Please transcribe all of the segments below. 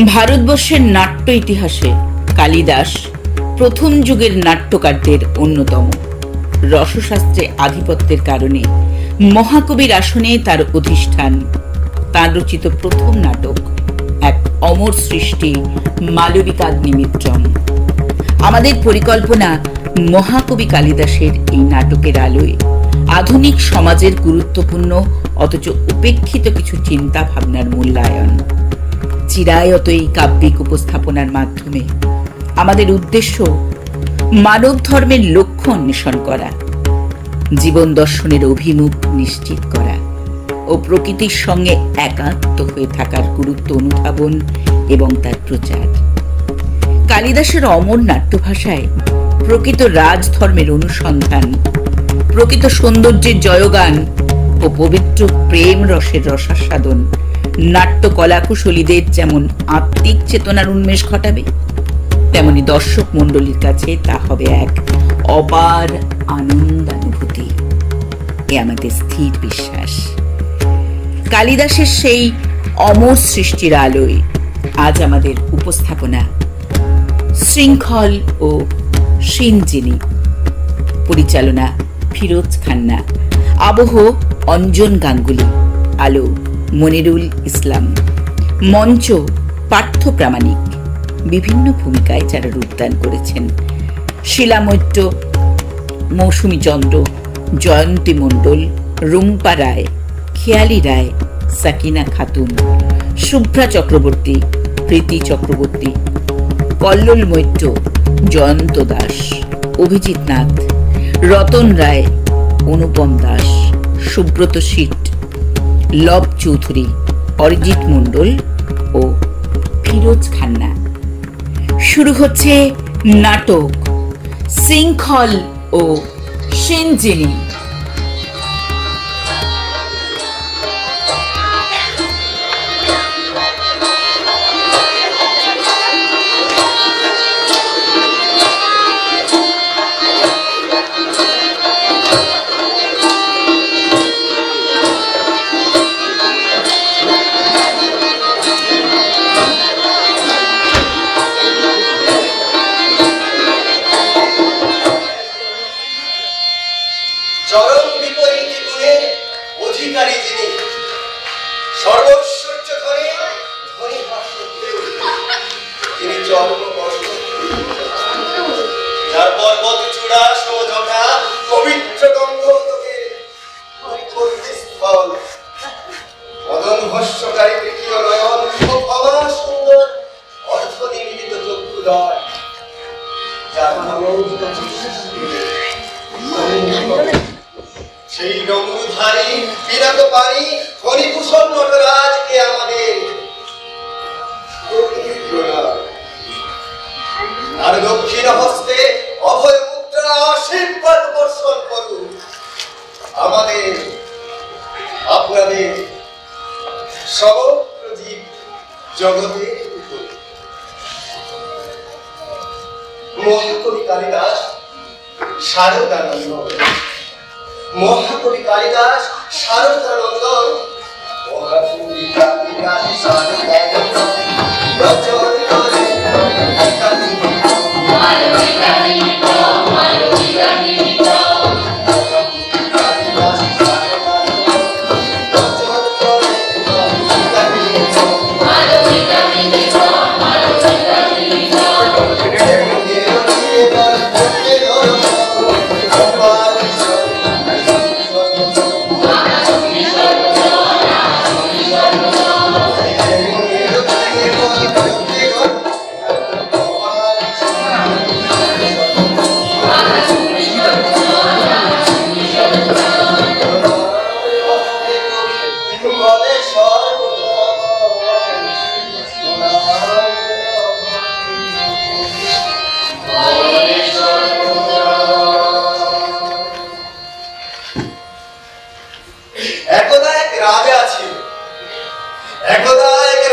ভারতবর্ষের নাট্য ইতিহাসে কালিদাস প্রথম যুগের নাট্যকারদের অন্যতম। রসশাস্ত্রে আধিপত্যের কারণে মহাকবির আসনে তার অধিষ্ঠান। তার রচিত প্রথম নাটক এক অমর সৃষ্টি মালবিকাগ্নিমিত্রম। আমাদের পরিকল্পনা মহাকবি কালিদাসের এই নাটকের আলোয় আধুনিক সমাজের গুরুত্বপূর্ণ অথচ উপেক্ষিত কিছু চিন্তা ভাবনার মূল্যায়ন। চিরায়ত এই কাব্যিক উপস্থাপনার মাধ্যমে আমাদের উদ্দেশ্য মানব ধর্মের লক্ষ্য অন্বেষণ করা, জীবন দর্শনের অভিমুখ নিশ্চিত করা ও প্রকৃতির সঙ্গে একাত্ম হয়ে থাকার গুরুত্ব অনুধাবন এবং তার প্রচার। কালিদাসের অমর নাট্যভাষায় প্রকৃত রাজধর্মের অনুসন্ধান, প্রকৃত সৌন্দর্যের জয়গান ও পবিত্র প্রেম রসের রসাস্বাদন নাট্য কলাকুশলীদের যেমন আত্মিক চেতনার উন্মেষ ঘটাবে, তেমনি দর্শক মণ্ডলীর কাছে তা হবে এক অপার আনন্দানুভূতি। এ আমাদের স্থির বিশ্বাস। কালিদাসের সেই অমর সৃষ্টির আলোয় আজ আমাদের উপস্থাপনা শৃঙ্খল ও সিনজিনি। পরিচালনা ফিরোজ খান্না, আবহ অঞ্জন গাঙ্গুলি, আলো মনিরুল ইসলাম, মঞ্চ পার্থ প্রামাণিক। বিভিন্ন ভূমিকায় যারা রূপদান করেছেন: শিলা মৈত্র, মৌসুমী চন্দ্র, জয়ন্তী মণ্ডল, রুম্পা রায়, খেয়ালি রায়, সাকিনা খাতুন, শুভ্রা চক্রবর্তী, প্রীতি চক্রবর্তী, কল্লোল মৈত্র, জয়ন্ত দাস, অভিজিৎ নাথ, রতন রায়, অনুপম দাস, সুব্রত শীট, লব চৌধুরী, অরিজিৎ মণ্ডল ও ফিরোজ খান্না। শুরু হচ্ছে নাটক শৃঙ্খল ও সিনজিনি। চরম বিপরীত গুণের অধিকারী যিনি, সর্বৈশ্বর্য ধরে ধনী তিনি জন্মবর্ষ, যার পর্বত চূড়া সমঝোটা পবিত্র গঙ্গোত্তকের স্থল, মদন ভস্যকারী তৃতীয় নয়ন ও ক্ষমা সুন্দর অর্ধনিমিলিত চক্ষুদয়, যার সেই রঙ্গুধারী বিরাট পানি ফণিভূষণ নটরাজকে আমাদের আর দক্ষিণ হস্তে অভয় মুদ্রা আশীর্বাদ বর্ষণ করুন আমাদের আপনাদের সমগ্র জীব জগতের উপর। মহাকবি কালিদাস শারদানন্দ, মহাকবি কালিদাস শারদানন্দন, মহাকবি কালিদাস শারদানন্দন রচন করে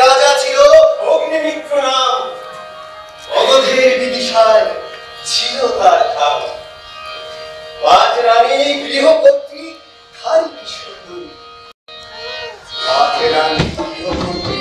রাজা ছিল অগ্নিমিত্র নাম, অবধের বিদিশায় ছিল তার ধাম। রাজরানী গৃহকর্ত্রী খালি সুন্দরী, রাজরানী গৃহকর্ত্রী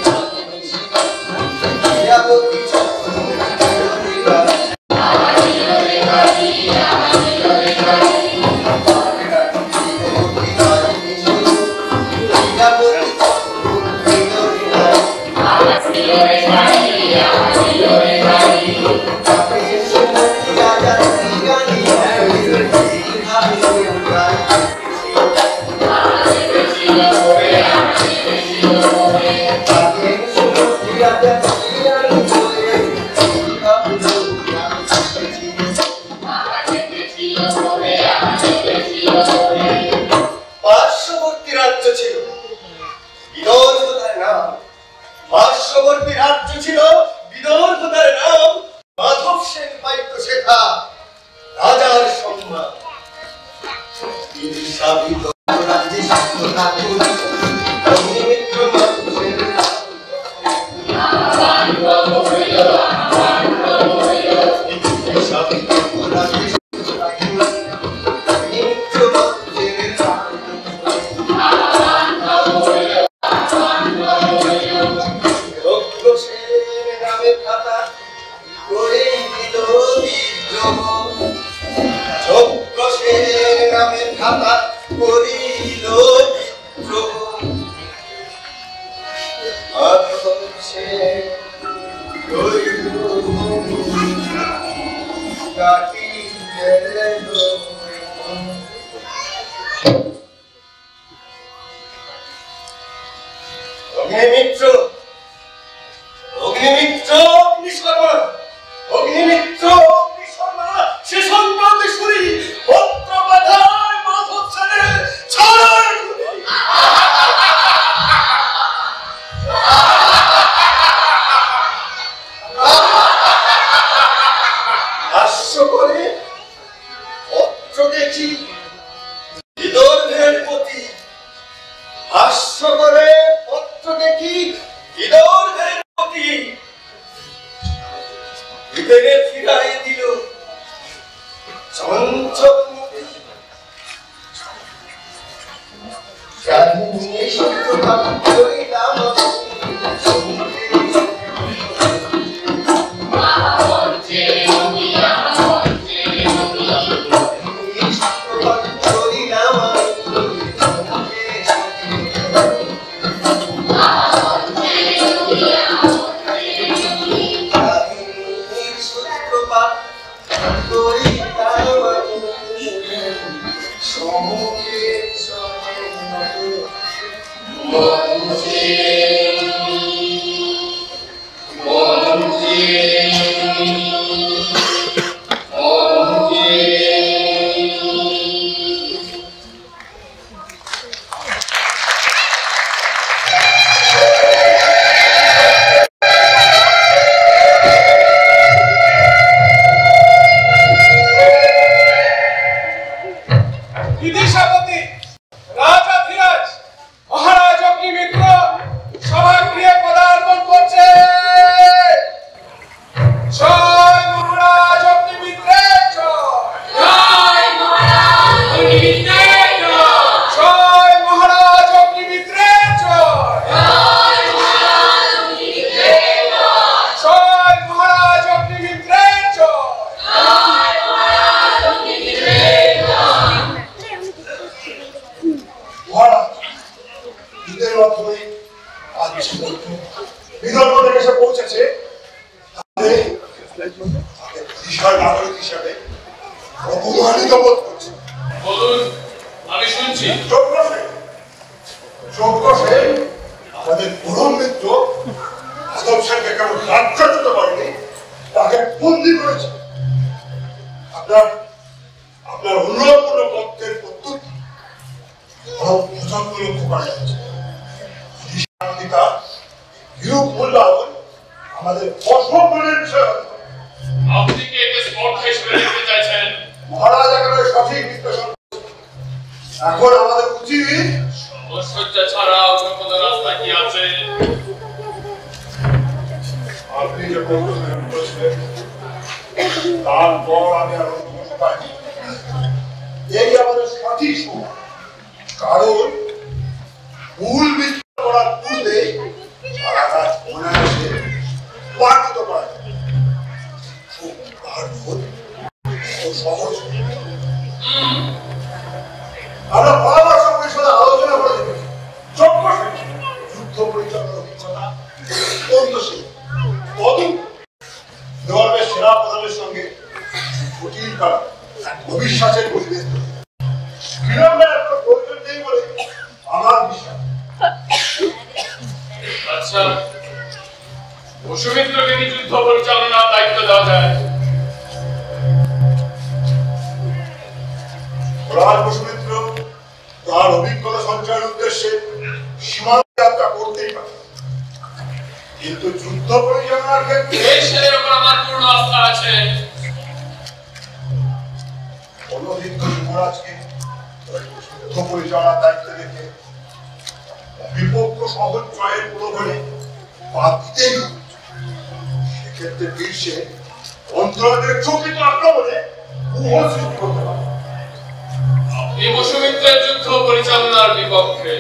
পার্শ্ববর্তী রাজ্য ছিল বিদর্ভতার নাম। পার্শ্ববর্তী রাজ্য ছিল বিদর্ভতার নাম। মাধব সেন পাইত শেখা রাজার সম্মান। রাজ্যে শাস্ত্র ঠাকুর অগ্নিমিত্র মানুষের অগ্নিমিত্র অগ্নিমিত্র অগ্নিশর্মা অগ্নিমিত্র অগ্নিশর্মা সে সংবাদেশ্বরী পত্র পাঠায় মাধব সেনের ছাড়ার হাস্য করে পত্র দেখি বিদর্ভের প্রতি। হাস্য করে পত্র দেখি বিদর্ভের প্রতি। ভিতরে ফিরাই দিল চঞ্চল সেনা প্রধানের সঙ্গে জটিল করা এক অবিশ্বাসের পরিবেশ বিলম্বের একটা প্রয়োজন নেই বলে আমার বিশ্বাস। আচ্ছা, বসুমিত্রকে কি যুদ্ধ পরিচালনার দায়িত্ব দেওয়া যায়? রাজ বসুমিত্র তার অভিজ্ঞতা সঞ্চয়ের উদ্দেশ্যে সীমান্ত যাত্রা করতেই পারে, কিন্তু যুদ্ধ পরিচালনার ক্ষেত্রে ছেলের উপর আমার পূর্ণ আস্থা আছে। অনভিজ্ঞ যুবরাজকে যুদ্ধ পরিচালনার দায়িত্ব রেখে বিপক্ষ সহজ জয়ের প্রলোভনে বাদ দিতেই হবে। সেক্ষেত্রে বীরসে অন্তরাদের চকিত আক্রমণে মোহ সৃষ্টি করতে পারে। আপনি বসুমিত্রের যুদ্ধ পরিচালনার বিপক্ষে?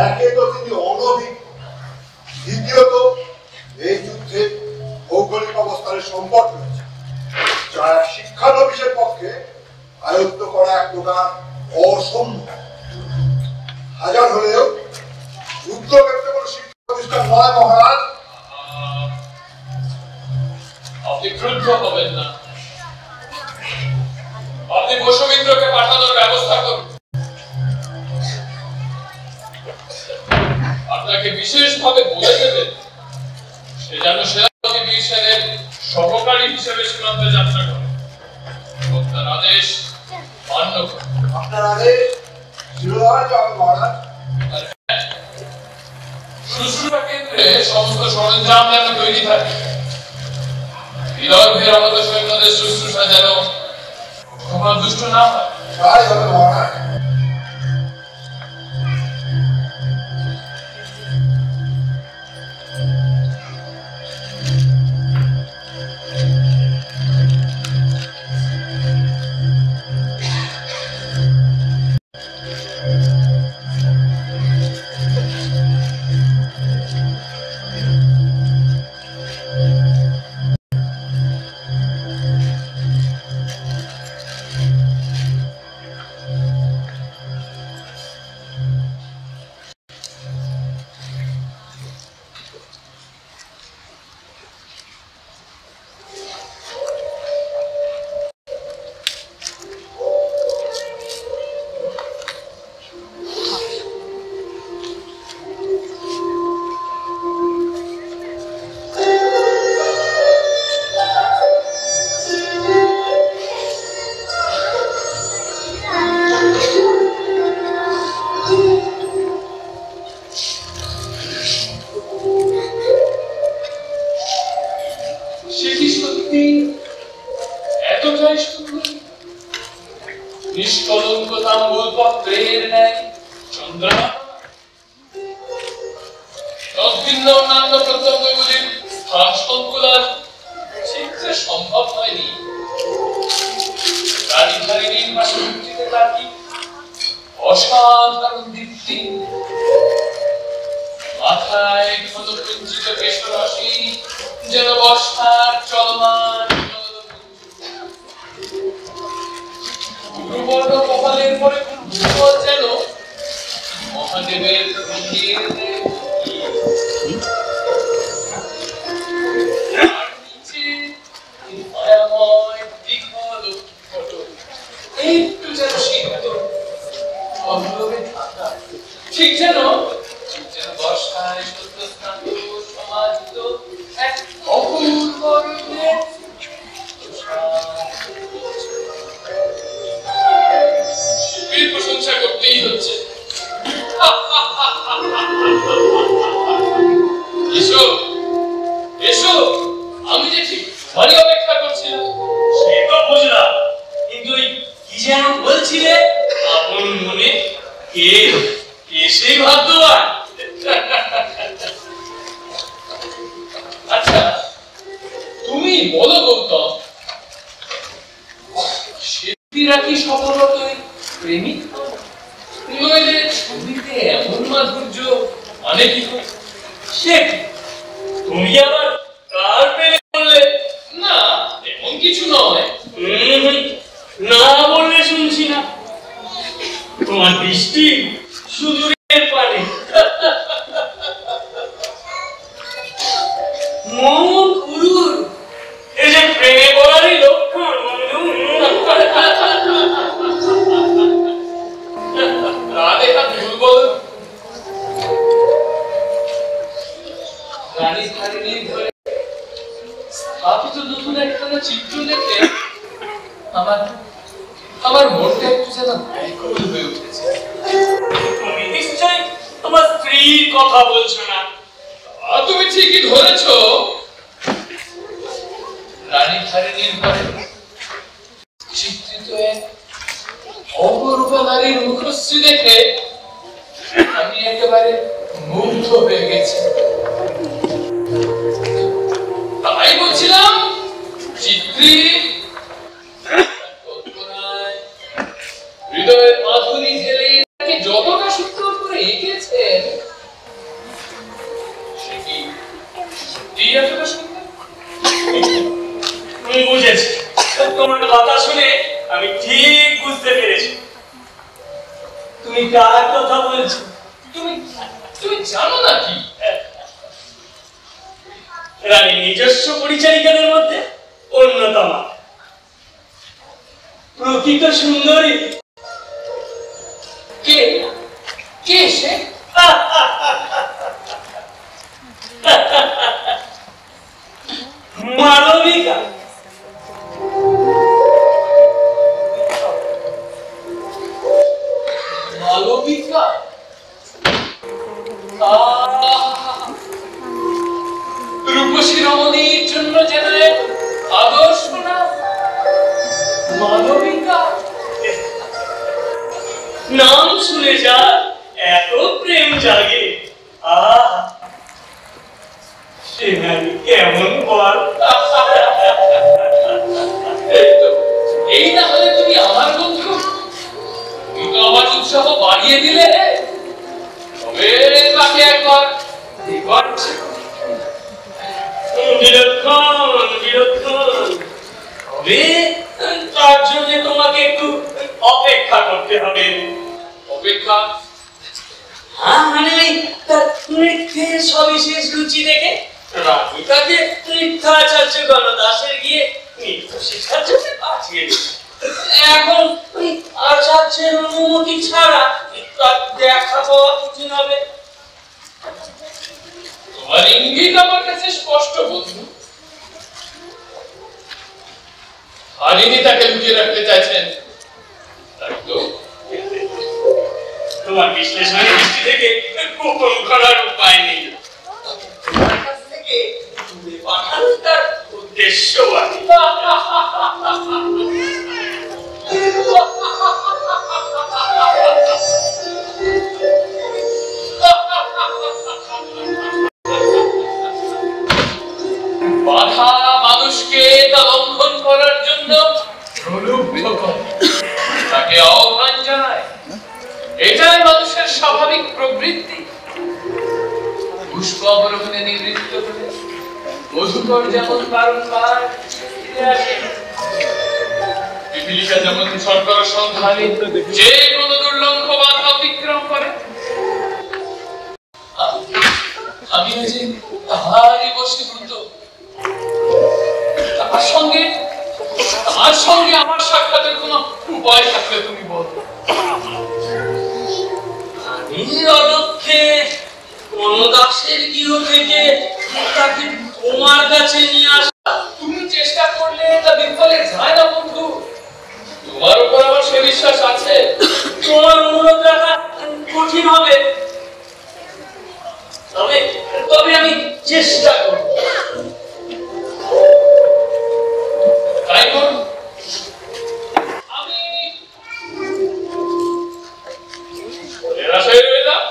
একে তো তিনি অনভিজ্ঞ, দ্বিতীয়ত এই যুদ্ধে ভৌগোলিক অবস্থানের সম্পদ রয়েছে, যা শিক্ষানবিশের পক্ষে আয়ত্ত করা এক প্রকার অসম্ভব। হাজার হলেও যুদ্ধক্ষেত্রে কোন শিক্ষা প্রতিষ্ঠান নয় মহারাজ। আপনি ক্রুদ্ধ হবেন না, আপনি বসুমিত্রকে পাঠানোর ব্যবস্থা করুন। আপনাকে বিশেষভাবে বলে দেবেন সে যেন সেনাপতি বীর সেনের সহকারী হিসেবে সীমান্তে যাত্রা করে এবং তার আদেশ মান্য করে। আপনার আদেশ শিরোধার যাবে মহারাজ। শুশ্রূষা কেন্দ্রে সমস্ত সরঞ্জাম যেন তৈরি থাকে, বিদর্ভের আমাদের সৈন্যদের শুশ্রূষা যেন দুষ্ট না হয়। তাই হবে মহারাজ। নিষ্কলঙ্ক তাম্বুল পত্রের ন্যায় চন্দ্রমা তদ্ভিন্ন অন্যান্য প্রত্যঙ্গগুলির স্থান সংকুলান শিখতে সম্ভব হয়নি। রাজধানীর বাসগৃহে তার কি অসাধারণ দীপ্তি, মাথায় ঘন কুঞ্চিত কেশরাশি যেন বর্ষার চলমান গুরুবর্ণ কপালের পরে যেন মহাদেবের একটু যেন সিদ্ধ ঠিক যেন বর্ষায় সদ্য স্নাত সমাজিত এক অপূর্ব শিল্পীর প্রশংসা করতেই হচ্ছে। এসো এসো, আমি যে ঠিক ভারী অপেক্ষা করছিলাম। সে তো বুঝলাম, কিন্তু কি যেন বলছিলে আপন মনে? কে সেই ভাগ্যবান? আচ্ছা তুমি বলো গৌতম, শিল্পীরা কি স্বভাবতই প্রেমিক? নইলে ছবিতে এমন মাধুর্য মানে কি? সে তুমি আবার কার প্রেমে বললে? না এমন কিছু নয়। না বললে শুনছি না। তোমার দৃষ্টি সুদূরের পানে। মন গুরুর এই যে প্রেমে পড়ারই লক্ষণ বন্ধু। রাধেটা দুর্বল রানী ধারিণীর ঘরে স্থাপিত নতুন একটা চিত্র দেখে আমার মনটা একটু যেন ব্যাকুল হয়ে উঠেছে। তুমি নিশ্চয় তোমার স্ত্রীর কথা বলছো না? তুমি ঠিকই ধরেছ। রানী ধারিণীর ঘরে চিত্রিত এক অপরূপা নারীর মুখশ্রী দেখে আমি একেবারে মুগ্ধ হয়ে গেছি। তাই বলছিলাম চিত্রী হৃদয়ের মাধুরী ঢেলে তাকে যতটা সুন্দর করে এঁকেছেন সে কি সত্যি এতটা সুন্দর? বুঝেছি, তোমার কথা শুনে আমি ঠিক বুঝতে পেরেছি তুমি কার কথা বলছো। তুমি জানো না কি রানী নিজস্ব পরিচারিকাদের মধ্যে অন্যতম প্রকৃত সুন্দরী কে কে সে? মালবিকা। মালবিকা? রূপসী রমণীর জন্য যেন এক আদর্শ না মালবিকা। নাম শুনে যা এত প্রেম জাগে। সে নারী কেমন বল। এই না হলে তুমি আমার বন্ধু, তুমি তো আমার উৎসাহ বাড়িয়ে দিলে। তবে তাকে একবার দেখবার বিলক্ষণ বিলক্ষণ। তবে তার জন্য তোমাকে একটু অপেক্ষা করতে হবে। অপেক্ষা? মানে তার নৃত্যের সবিশেষ রুচি দেখে রানী তাকে নৃত্যাচার্য গণদাসের গিয়ে নৃত্য শিক্ষার জন্য পাঠিয়ে দিল। এখন আচার্যের অনুমতি ছাড়া তার দেখা পাওয়া কঠিন হবে। তোমার ইঙ্গিত আমার কাছে স্পষ্ট বন্ধু। হারিনি তাকে লুকিয়ে রাখতে চাইছেন, তাই তো? তোমার বিশ্লেষণের দৃষ্টি থেকে গোপন করার উপায় নেই। তোমার কাছ থেকে দূরে পাঠানোর তার উদ্দেশ্য আছে। বাধা মানুষকে তা লঙ্ঘন করার জন্য প্রলুব্ধ করে, তাকে আহ্বান জানায়। এটাই মানুষের স্বাভাবিক প্রবৃত্তি। পুষ্প অবলম্বনে নিবৃত্ত হলে মধুকর যেমন বারংবার ফিরে আসে, পিপীলিকা যেমন শর্কর সন্ধানে যে কোনো দুর্লঙ্ঘ বাধা অতিক্রম করে। আমি আজ তাহারই বশীভূত। তার সঙ্গে আমার সাক্ষাতের কোনো উপায় থাকলে তুমি বলো। আমি অলক্ষে কোন দাসের গৃহ থেকে তাকে তোমার কাছে নিয়ে আসা। তুমি চেষ্টা করলে তা বিফলে যায় না বন্ধু। তোমার উপর আমার সে বিশ্বাস আছে। তোমার অনুরোধ রাখা কঠিন হবে, তবে আমি চেষ্টা করব। তাই করুন। আমি নিরাশায় রইলাম।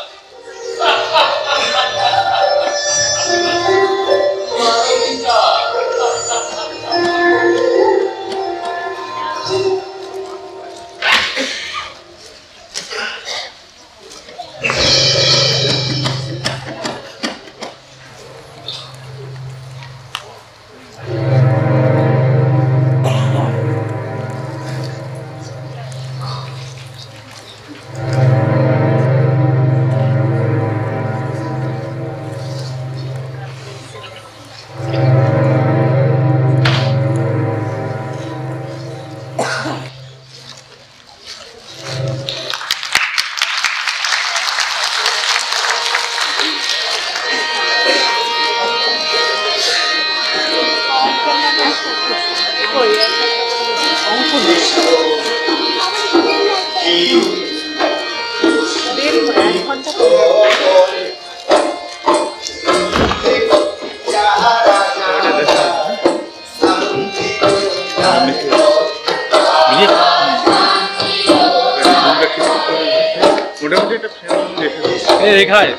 রেখায়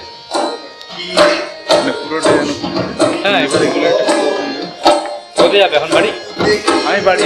পুরোটা হ্যাঁ এবার এগুলো কোথায় যাবে এখন বাড়ি? আমি বাড়ি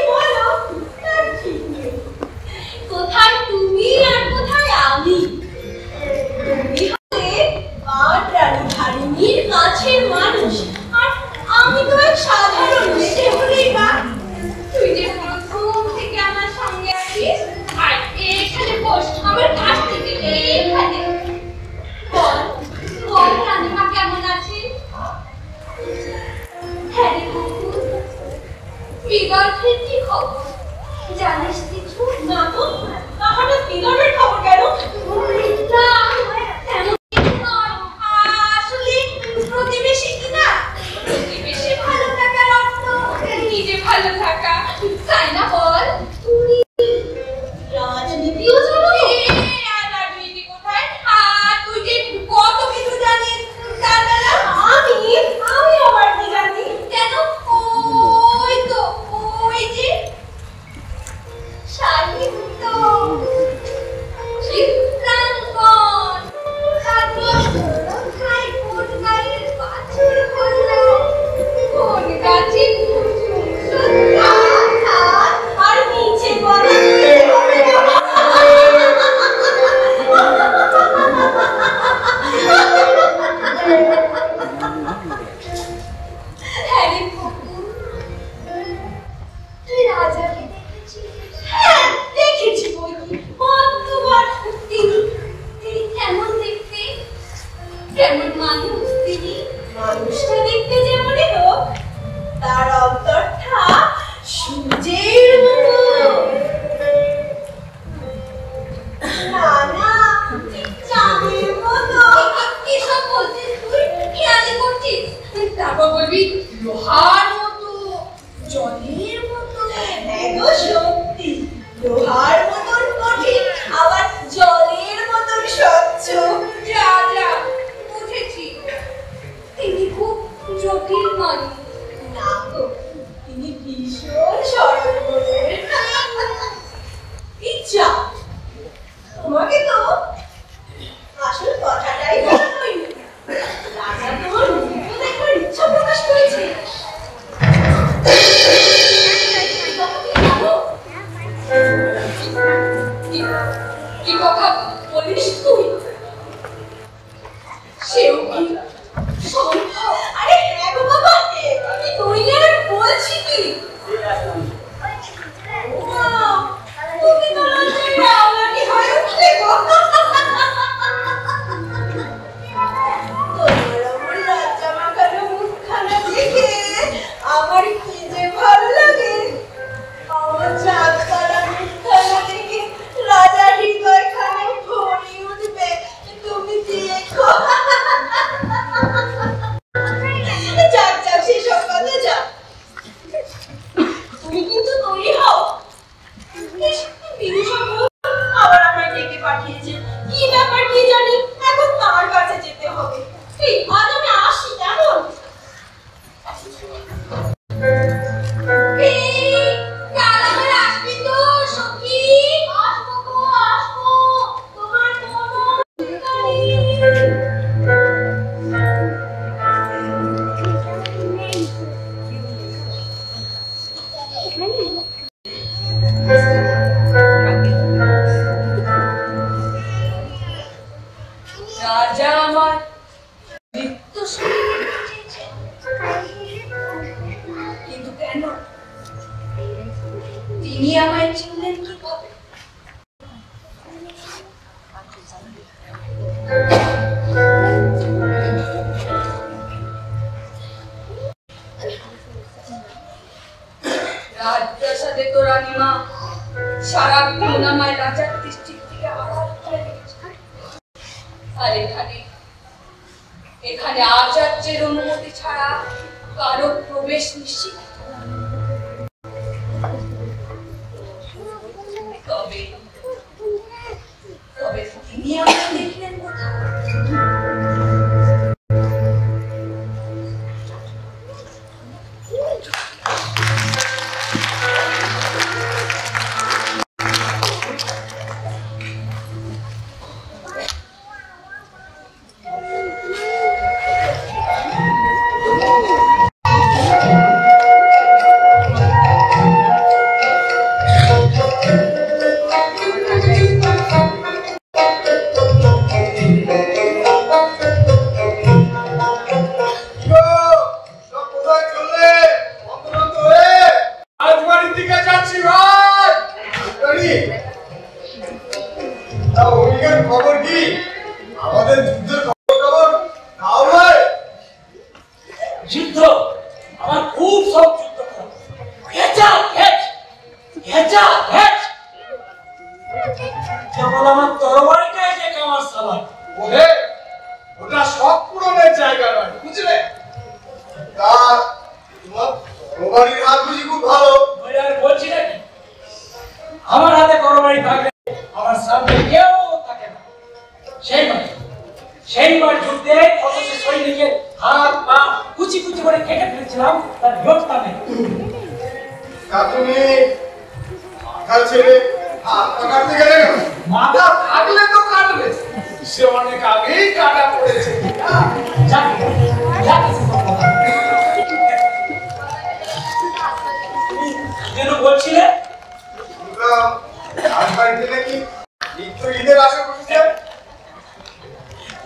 বলো কাটতে গেলে মাথা থাকলে তো কাটবে, সে অনেক আগেই কাটা পড়েছে। যেন বলছিলে ঈদের আশা করছে।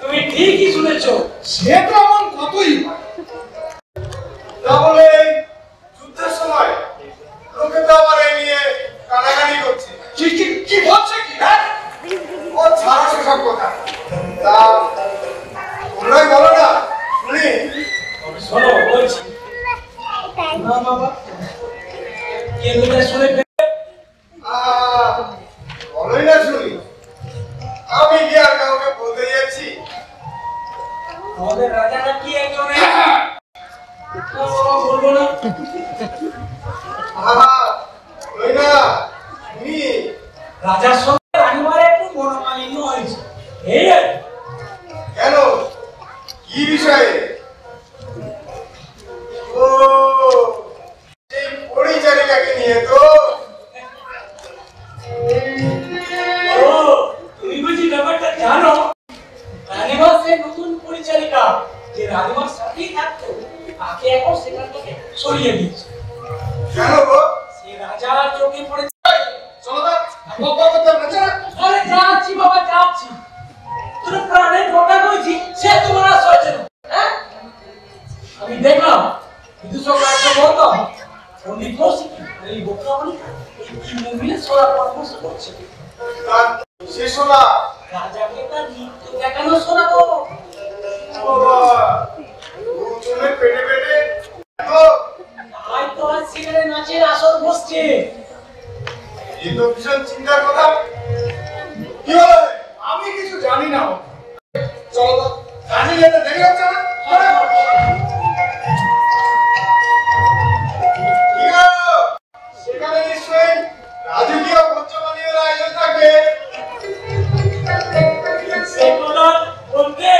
তুমি ঠিকই শুনেছো। সে তো এমন কতই তাহলে যুদ্ধের সময় লোকে তো আবার এই নিয়ে কানাকানি করছে। কি বলছে কি? হ্যাঁ, ও ছাড়া সেসব কথা। তা তোমরাই বলো না, শুনি। শোনো বলছি না বাবা, কে কথা শুনে বলোই না শুনি। আমি কি আর কাউকে বলতে যাচ্ছি? আমাদের রাজা নাকি একজন বলবো না। বলোই না শুনি। রাজার সঙ্গে রানীমার একটু মনোমালিন্য হয়েছে, এই আর কি। কেন, কি বিষয়ে? ও সেই পরিচারিকাকে নিয়ে তো। ও তুমি বুঝি ব্যাপারটা জানো? রানীমা সে নতুন পরিচারিকা যে রানীমার সাথেই থাকতো, তাকে এখন সেখান থেকে সরিয়ে দিয়েছে। কেন গো? সে রাজা চোখে পড়েছে। চলো না, বকবক করতে হবে না। আরে যাচ্ছি বাবা যাচ্ছি, তোর প্রাণের কথা কইছি, সে তোমার আশ্রয় ছিল। হ্যাঁ, আমি দেখলাম বিদূষক রাজ্য বলতো পণ্ডিত কৌশিক এই বক্তাবলী এই তিনজন মিলে সোরা পরামর্শ করছে। তার শেষ হলা রাজাকে তার নৃত্য দেখানো শোনাবো। বাবা দুজনে পেটে পেটে তো তাই তো আজ সেখানে নাচের আসর বসছে। এই তো ভীষণ চিন্তার কথা। কি হলো? আমি কিছু জানি না। চলো তো, কাজে যেতে দেরি হচ্ছে না। কি গো? সেখানে নিশ্চয়ই রাজকীয় ভোজ্যপানীয়ের আয়োজন থাকবে। সেগুলো বলতে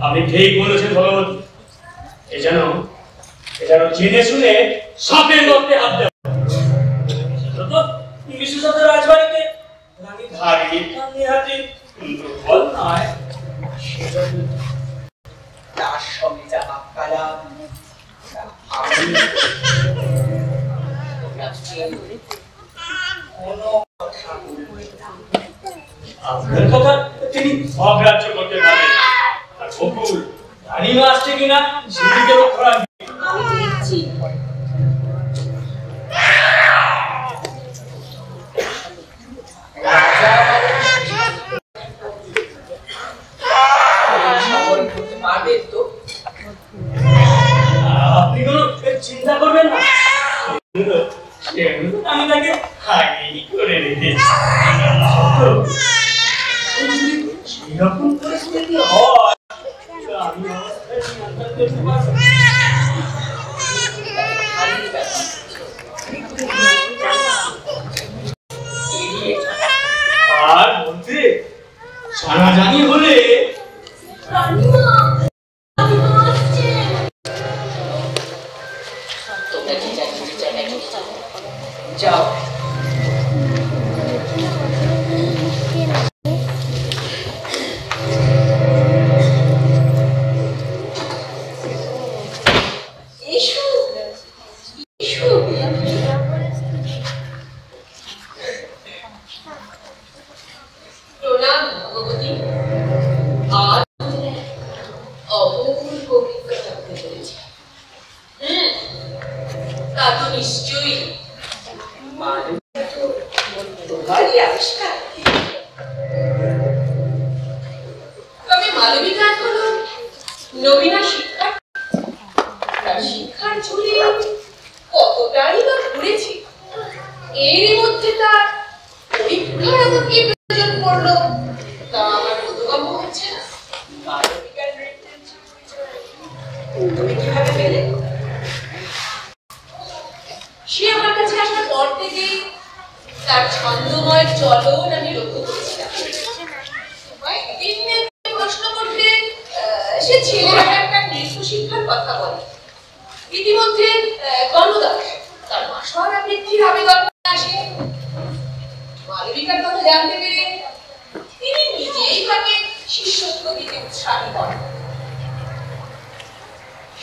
আপনি ঠিক বলেছেন ভগবতী। এ যেন জেনে শুনে সাপের গর্তে হাত দেওয়া। বিশেষত রাজবাড়িতে রানী ধারিণীর নিহাতি দুর্বল নয়, তার সঙ্গে যা আকালাম আপনার কথা তিনি অগ্রাহ্য করতে পারেন। আর বকুল রানীমা আসছে কিনা সেদিকে লক্ষ্য রাখবেন। আমি দেখছি। আপনি কোনো চিন্তা করবেন না, আমি তাকে আগেই করে রেখেছি। সেরকম পরিস্থিতি হয় আমি আর বলতে জানাজানি হলে যাও।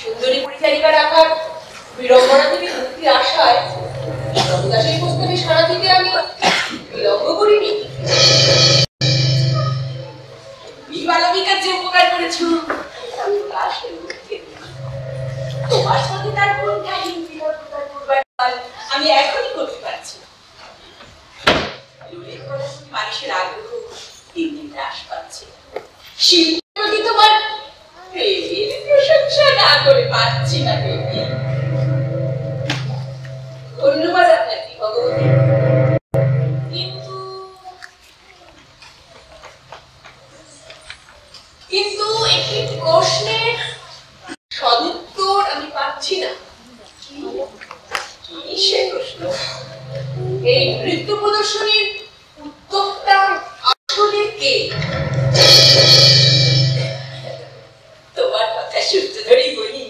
সুন্দরী পরিচারিকা রাখার বিড়ম্বনা থেকে মুক্তি আশায় রবিদাসের প্রস্তাবে সাড়া দিতে আমি বিলম্ব করিনি। মালবিকার যে উপকার করেছো তোমার সাথে তার কোন কাহিনী আমি এখনই করতে পারছি। মানুষের আগ্রহ দিন দিন হ্রাস পাচ্ছে। শিল্পের প্রতি তোমার প্রেমের প্রশংসা না করে পাচ্ছি না দেবী। ধন্যবাদ আপনাকে ভগবতী। কিন্তু একটি প্রশ্নের সদুত্তর আমি পাচ্ছি না। কি সে প্রশ্ন? এই নৃত্য প্রদর্শনীর উদ্যোক্তা আসলে কে? তোমার কথা সূত্র ধরেই বলি,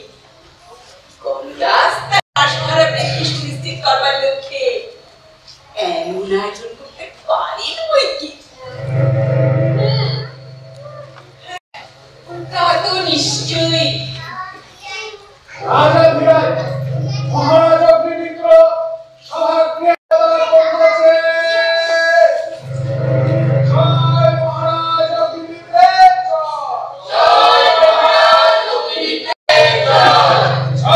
কমলাস তার আশাহারা বৃদ্ধি সুনিশ্চিত করবার লক্ষ্যে এমন আয়োজন করতে পারেন বই কি? তা তো নিশ্চয়ই মহারাজ অগ্নিমিত্র সভার ক্রিয়াকলাপ করতেছে। জয় মহারাজ অগ্নিমিত্রের জয়। জয় মহারাজ অগ্নিমিত্রের জয়।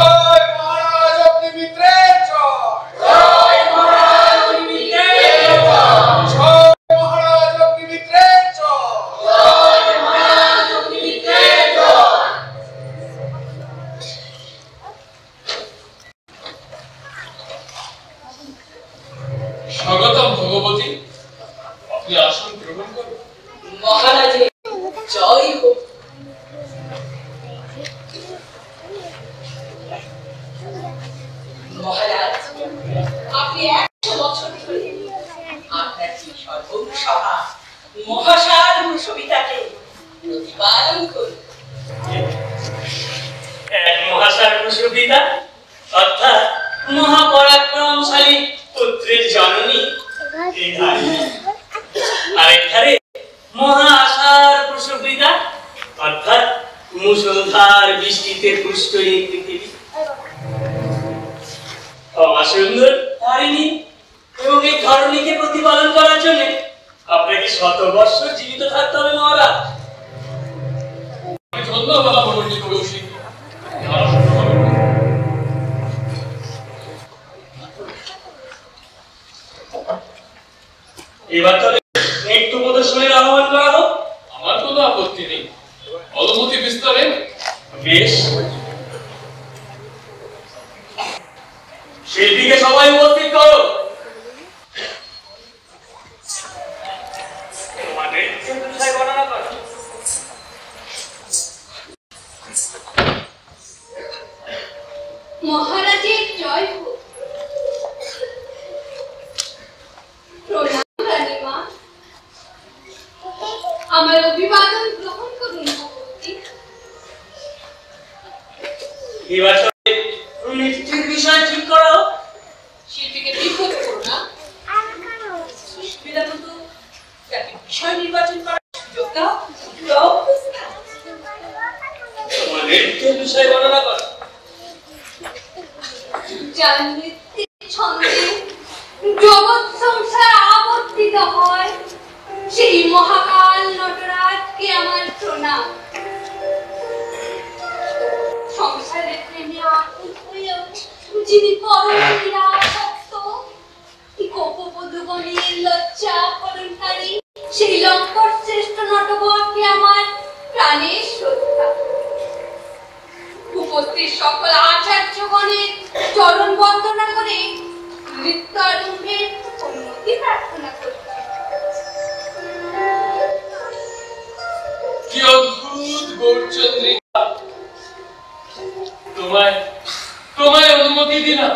জয় মহারাজ অগ্নিমিত্রের জয়। জয় মহারাজ অগ্নিমিত্রের জয়। জয় মহারাজ অগ্নিমিত্রের জয়। জয় মহারাজ অগ্নিমিত্রের জয়। স্বাগতম ভগবতী, আপনি আসন গ্রহণ করুন। মহারাজের জয় হোক। মহারাজ, আপনি 100 বছর ধরে আপনার যে সর্বসভা মহাসার সবিতাকে প্রতিপালন করুন। এক মহাসার সুবিধা অর্থাৎ মহাপরাক্রমশালী পুত্রের জননী আরেক ধারে মহা আশার প্রসবিতা অর্থাৎ মুষলধার বৃষ্টিতে পুষ্ট এই পৃথিবী। আমার সুন্দর তারিণী এবং এই ধরণীকে প্রতিপালন করার জন্য আপনাকে 100 বছর জীবিত থাকতে হবে মহারাজ। ধন্যবাদ পণ্ডিত কৌশিক। এবার তাহলে একটু প্রদর্শনীর আহ্বান করা হোক। আমার কোনো আপত্তি নেই, অনুমতি বিস্তারে। বেশ, শিল্পীকে সবাই উপস্থিত করো। মহারাজের জয় হোক। প্রণাম রানীমা, আমার অভিবাদন গ্রহণ করুন। এবার নিশ্চিত বিষয় ঠিক করো। শিল্পীকে বিক্ষোভ করো না, শিল্পীরা কিন্তু তাকে বিষয় নির্বাচন করার সুযোগ দাও। তোমার নৃত্যের বিষয় বর্ণনা করো। যার নৃত্যের ছন্দে জগৎ সংসার আবর্তিত হয়, সেই মহাকাল নটরাজকে আমার প্রণাম। সংসারের প্রেমে আকুল হয়েও যিনি পরম নিরাসক্ত, গোপবধূগণের লজ্জা হরণকারী সেই লঙ্কর শ্রেষ্ঠ নটবরকে আমার প্রাণের শ্রদ্ধা। উপস্থিত সকল আচার্যগণের চরণ বন্দনা করে নৃত্যারম্ভের অনুমতি প্রার্থনা করছি। কি অদ্ভুত গৌরচন্দ্রিকা, তোমায় অনুমতি দিলাম।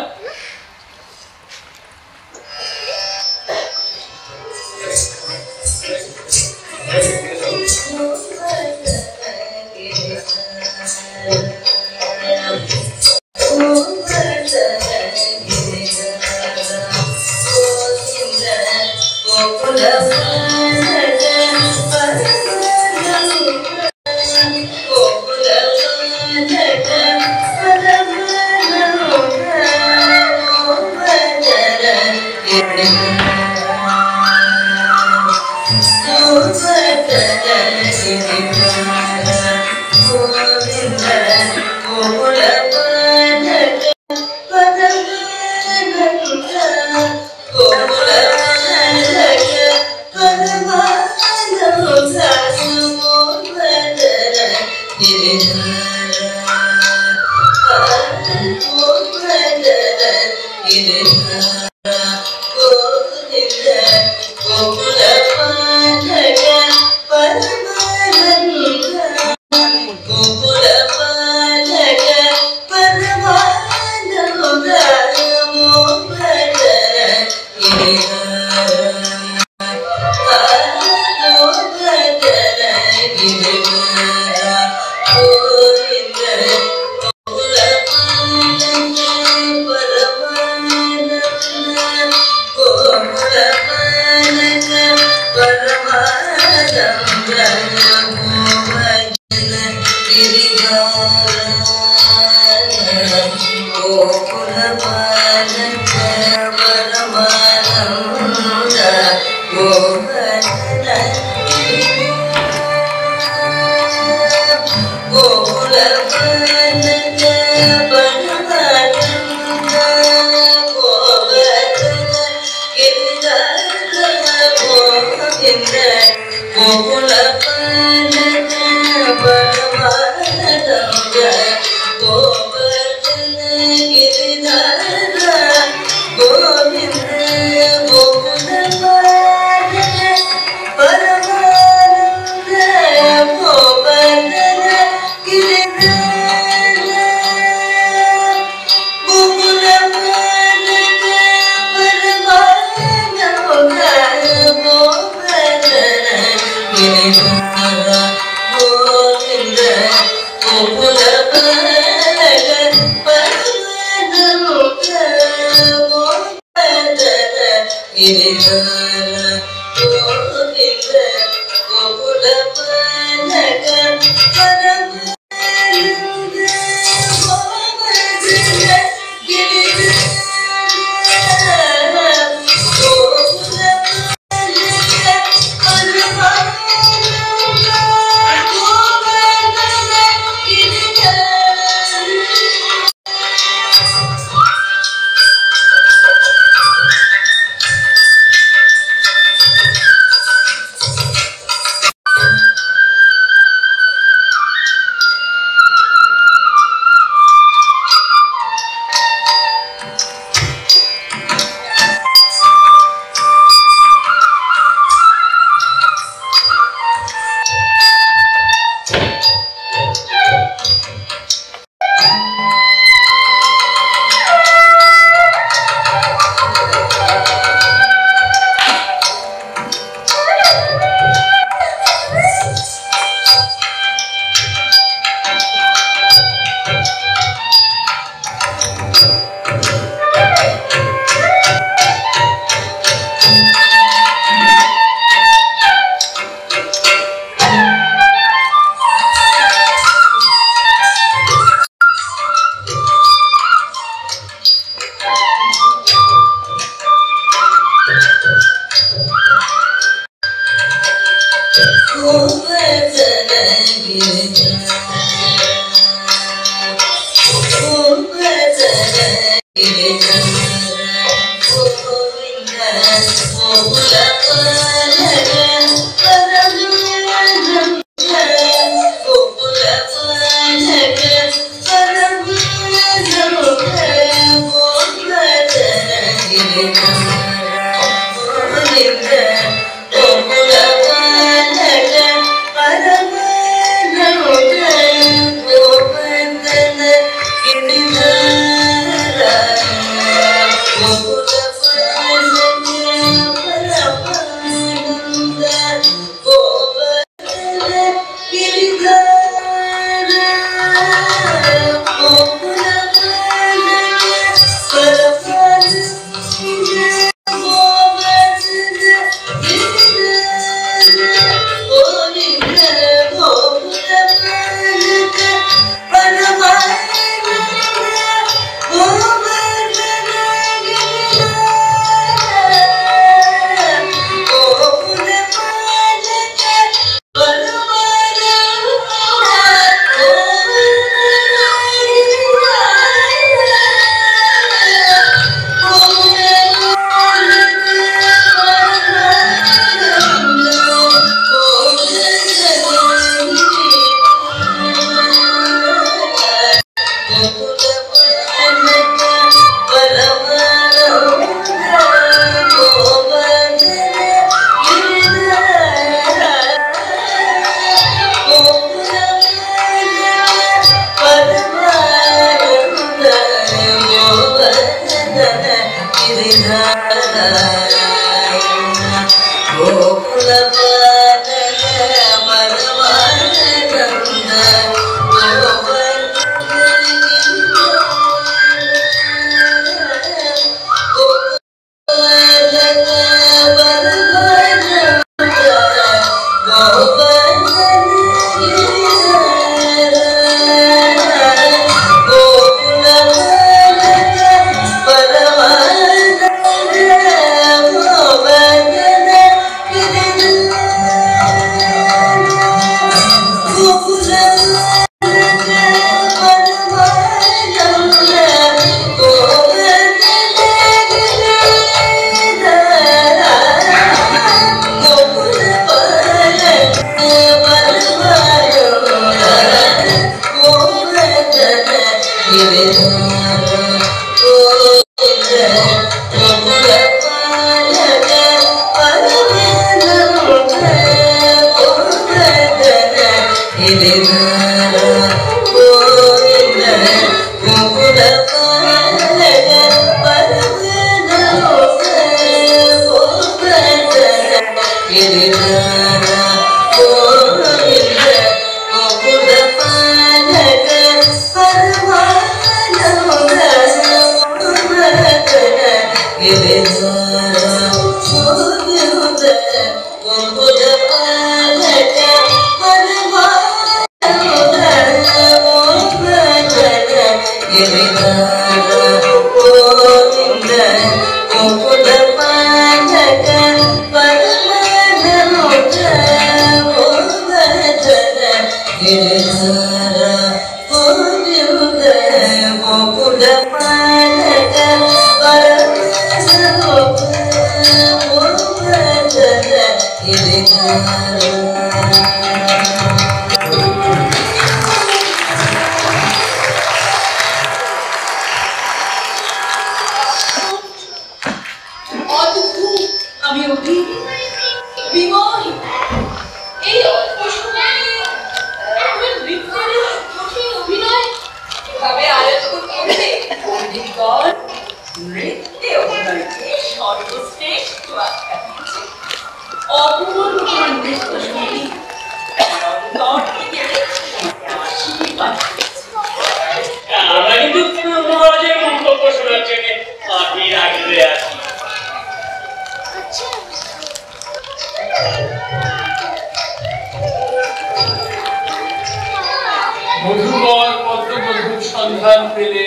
মধুকর পদ্মবধূর সন্ধান পেলে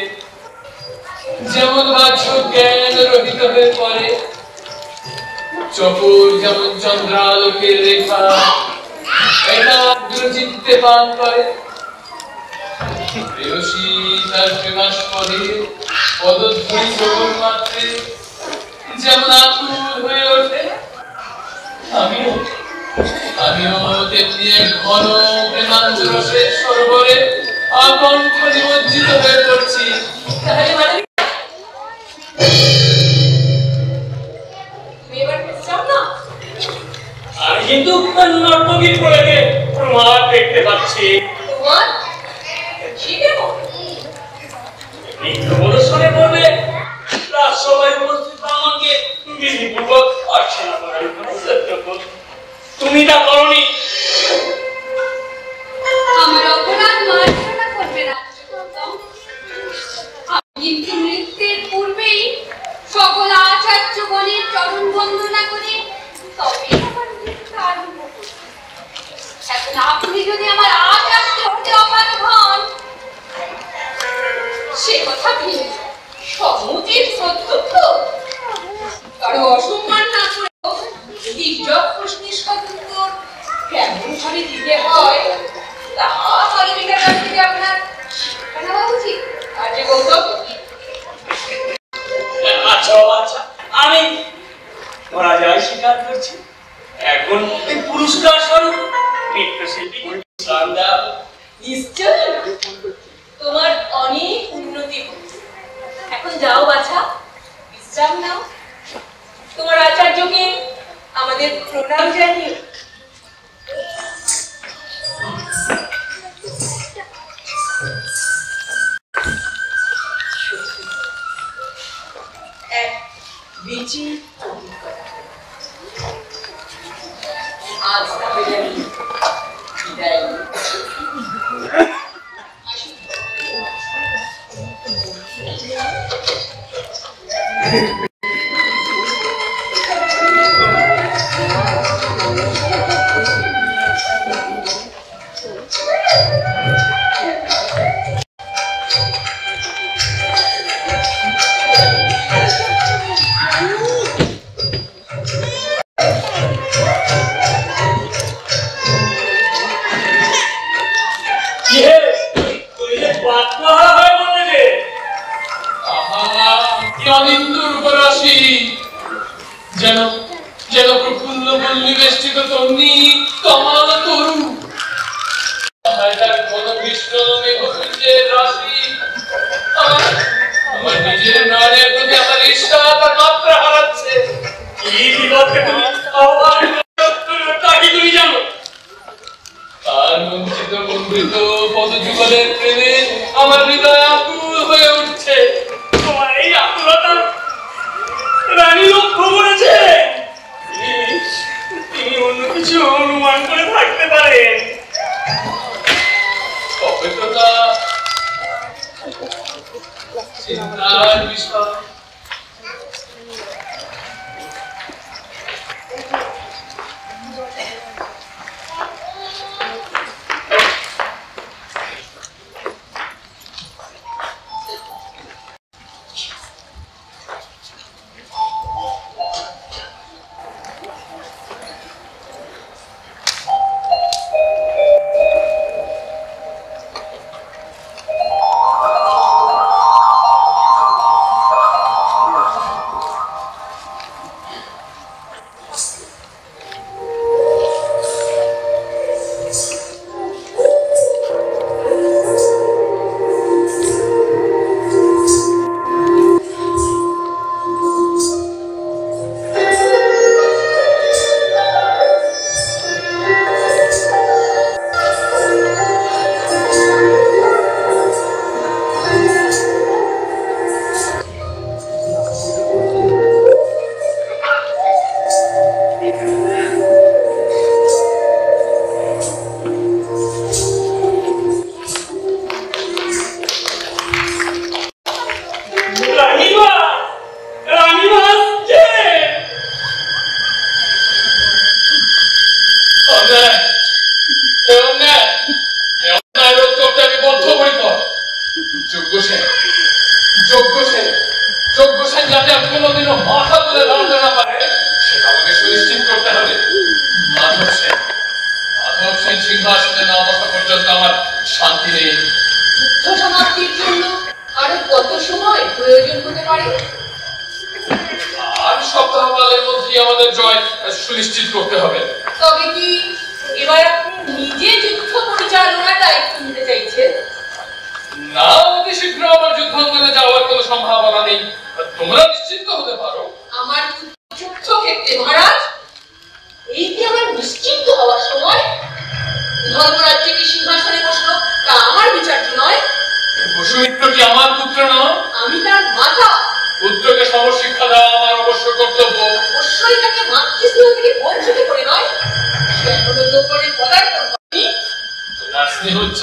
যেমন বাছুর জ্ঞান রহিত হয়ে পড়ে, চকুর যেমন চন্দ্রালোকের রেখা একাগ্র চিত্তে পান করে, প্রেয়সী তার প্রেমাস্পদে পদধ্বনি শ্রবণ মাত্রে যেমন আকুল হয়ে ওঠে, আমিও তেমনি এক ঘন প্রেমাঞ্জরসের সরোবরে আকণ্ঠ নিমজ্জিত হয়ে পড়ছি। কিন্তু নর্তকী প্রয়োগে প্রমাণ দেখতে পাচ্ছি। তোমার কি দেব? একটু বড় শুনে বলবে রাজসভায় উপস্থিত আমাকে বিধিপূর্বক অর্চনা করার তুমি তা করনি। আমার অপরাধ মার্জনা করবে না। আমি কিন্তু মৃত্যুর পূর্বেই সকল আচার্যগণের চরণ বন্দনা করে তবেই আমার মৃত্যু আরম্ভ করব। এখন আপনি যদি আমার আচার্য হতে অপারগ হন, সে কথা ভেবে সমুচিত সত্য তো কারো অসম্মান না করেও দিব্যক প্রশ্নের সদুত্তর কেমন ভাবে দিতে হয় তা মালবিকার কাছ থেকে আপনার শিক্ষা নেওয়া উচিত। আর যে গৌতম, আচ্ছা আচ্ছা, আমি পরাজয় স্বীকার করছি। এখন পুরস্কার স্বরূপ নৃত্যশিল্পীকে বিশ্রাম দাও। নিশ্চয় তোমার অনেক উন্নতি হবে। এখন যাও বাছা, বিশ্রাম নাও। তোমার আচার্যকে আমাদের প্রণাম জানিও। এক বিচি আজ তাহলে আমি বিদায় নিই। যেন প্রফুল্ল বল্লিবেষ্টিত তন্নি কমল তরু মেঘপুঞ্জের রাশি আমার নিজের নয়নের প্রতি আমার ঈর্ষা তার মাত্রা হারাচ্ছে। কি বিপদকে তুমি তুমি জানো? তার বঞ্চিত বন্ধিত পদযুগলের প্রেমে আমার হৃদয় আকুল হয়ে উঠছে। তোমার এই আকুলতা রানী লক্ষ্য করেছে। তিনি অন্য কিছু অনুমান করে থাকতে পারেন। অপেক্ষা চিন্তার বিষয়। সুনিশ্চিত করতে হবে। তবে কি এবার আপনি নিজে যুদ্ধ পরিচালনার দায়িত্ব নিতে চাইছেন? না, অতি শীঘ্র আমার যুদ্ধাঙ্গনে যাওয়ার কোনো সম্ভাবনা নেই। তোমরা নিশ্চিন্ত হতে পারো। আমার যুদ্ধক্ষেত্রে মহারাজ, এই কি আমার নিশ্চিন্ত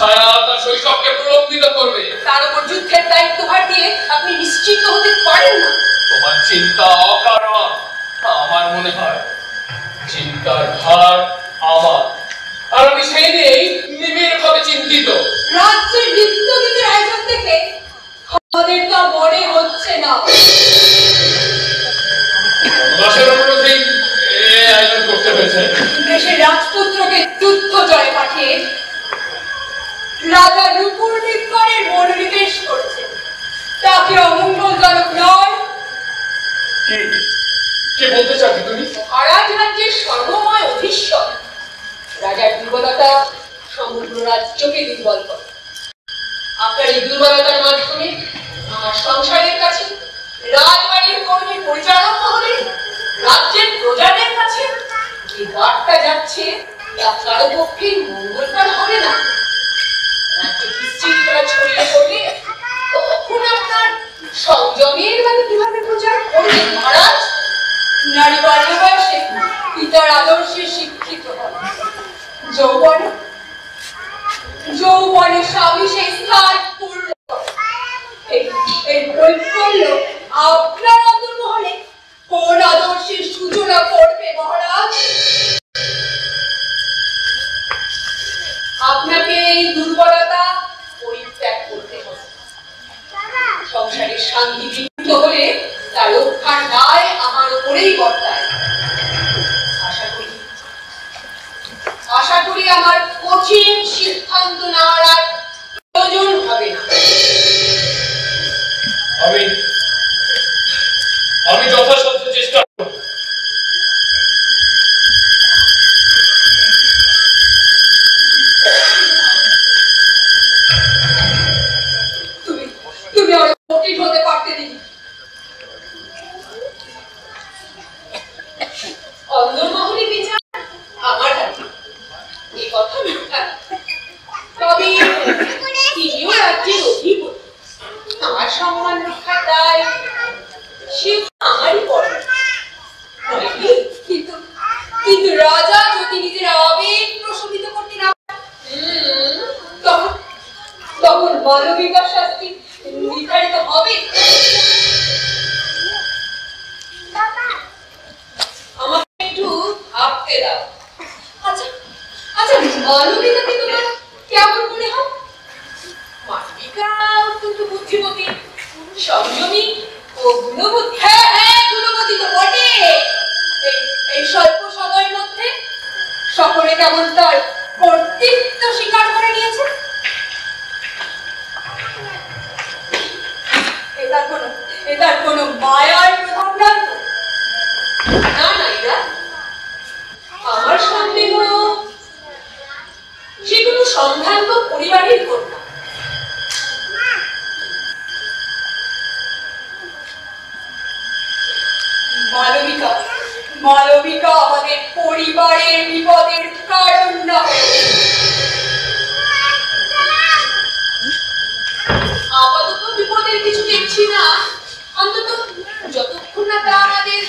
ছায়া তার শৈশবকে প্রলম্বিত করবে। তার উপর যুদ্ধের দায়িত্বভার দিয়ে আপনি নিশ্চিন্ত হতে পারেন না। তোমার চিন্তা অকারণ। আমার মনে হয় চিন্তার ভার আমার, আর আমি সেই নিয়েই নিবিড়ভাবে চিন্তিত। রাজ্যের নৃত্যগীতের আয়োজন দেখে আমাদের তা মনে হচ্ছে না। বনবাসের অনুরোধেই এই আয়োজন করতে হয়েছে। দেশের রাজপুত্রকে যুদ্ধ জয় পাঠিয়ে রাজা রূপুর নিকরের মনোনিবেশ করেছে, তাকে অমঙ্গলজনক নয়। কি বলতে চাচ্ছি তুমি? মহারাজ রাজ্যের সর্বময় অধীশ্বর। রাজার দুর্বলতা সমগ্র রাজ্যকে দুর্বল করে। আপনার এই দুর্বলতার মাধ্যমে আমার সংসারের কাছে, রাজবাড়ির কর্মী পরিচালক মহলে, রাজ্যের প্রজাদের কাছে যে বার্তা যাচ্ছে তা কারো পক্ষেই মঙ্গলকর হবে না। রাজ্যে বিশৃঙ্খলা ছড়িয়ে পড়লে তখন আপনার সংযমের বাণী কিভাবে প্রচার করবেন মহারাজ? নারী বাল্য বয়সে পিতার আদর্শে শিক্ষিত হন, যৌবনে স্বামী সেই স্থান পূর্ণ এই বৈফল্য আপনার অন্তর্মহলে কোন আদর্শের সূচনা করবে মহারাজ? আপনাকে এই দুর্বলতা পরিত্যাগ করতে হবে। সংসারের শান্তি বিঘ্নিত হলে তার রক্ষার দায় আমার উপরেই বর্তায়। আশা করি আমার কঠিন সিদ্ধান্ত নেওয়ার আর প্রয়োজন হবে না। আমি যথাসাধ্য চেষ্টা করব। তুমি আরো কঠিন হতে পারতে দিদি। অন্দরমহলে বিচার আমার হাতে, এ কথা মিথ্যা। তবে তিনিও রাজ্যের অধিপতি, আমার সম্মান রক্ষার দায় সে আমারই পড়ে। কিন্তু রাজা যদি নিজের আবেগ প্রশমিত করতে না তখন মানবিকার শাস্তি নির্ধারিত হবে। আমাকে একটু ভাবতে দাও। আচ্ছা, মানবিকাকে তোমার কেমন মনে হয়? মানবিকা অত্যন্ত বুদ্ধিমতী, সংযমী ও গুণবতী। হ্যাঁ, গুণবতী তো বটে। এই স্বল্প সময়ের মধ্যে সকলে কেমন তার কর্তৃত্ব স্বীকার করে নিয়েছে। এটার কোনো মায়ার প্রভাব নাই তো? না, এরা আমার সন্দেহ সে কোনো সম্ভ্রান্ত পরিবারের কন্যা। মালবিকা আমাদের পরিবারের বিপদের কারণ না। আপাতত বিপদের কিছু দেখছি না, অন্তত যতক্ষণ না তা আমাদের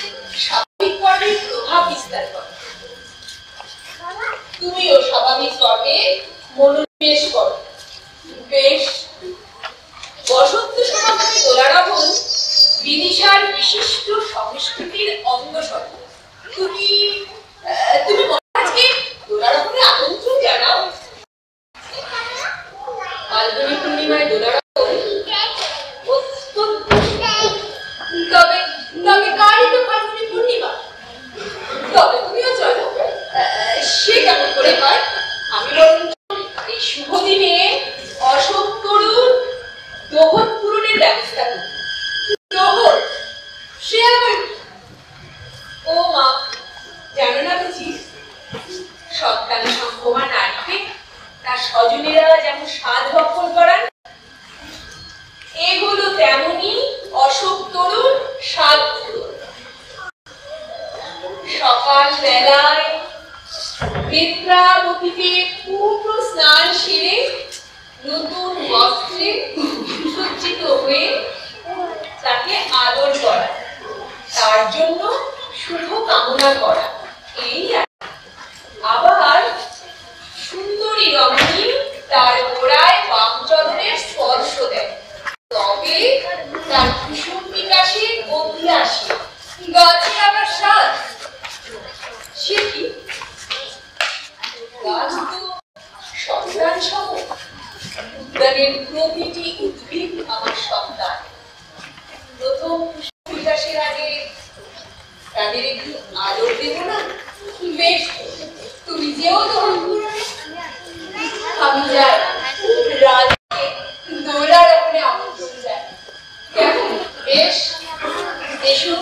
স্বাভাবিক কর্মের প্রভাব বিস্তার করে। তুমিও স্বাভাবিক কর্মে মনোনিবেশ করো। বেশ, বসন্ত সমাগমে দোলারাবণ বিদিশার বিশিষ্ট সংস্কৃতির অঙ্গসর। তুমি মহারাজকে দোলারাবণে আমন্ত্রণ জানাও। ফাল্গুনী পূর্ণিমায় দোলারাবণ তবে কারই তো ফাল্গুনী পূর্ণিমা? তবে তুমিও চলো। সে কেমন করে হয়? আমি বরং এই শুভ দিনে অশোক তরুণ দোহন পূরণের ব্যবস্থা করি। দোহন সে আবার? ও মা, জানো না বুঝি? সন্তান সম্ভবা নারীকে তার স্বজনেরা যেমন সাধ ভক্ষণ করান, এগুলো তেমনি অশোক তরুণ সাধ পূরণ। সকাল বেলায় নেত্রাবতীকে পূর্ণ স্নান সেরে নতুন বস্ত্রে সজ্জিত হয়ে তাকে আদর করা, তার জন্য শুভ কামনা করা, এই আবার সুন্দরী রমণী তার গোড়া তাদের একটু আদর দেব না? বেশ, তুমি যেও তখন পুরনে। আমি যাই, রাজকে দোলার ওপরে আমন্ত্রণ যাই। কেমন? বেশ, এসো।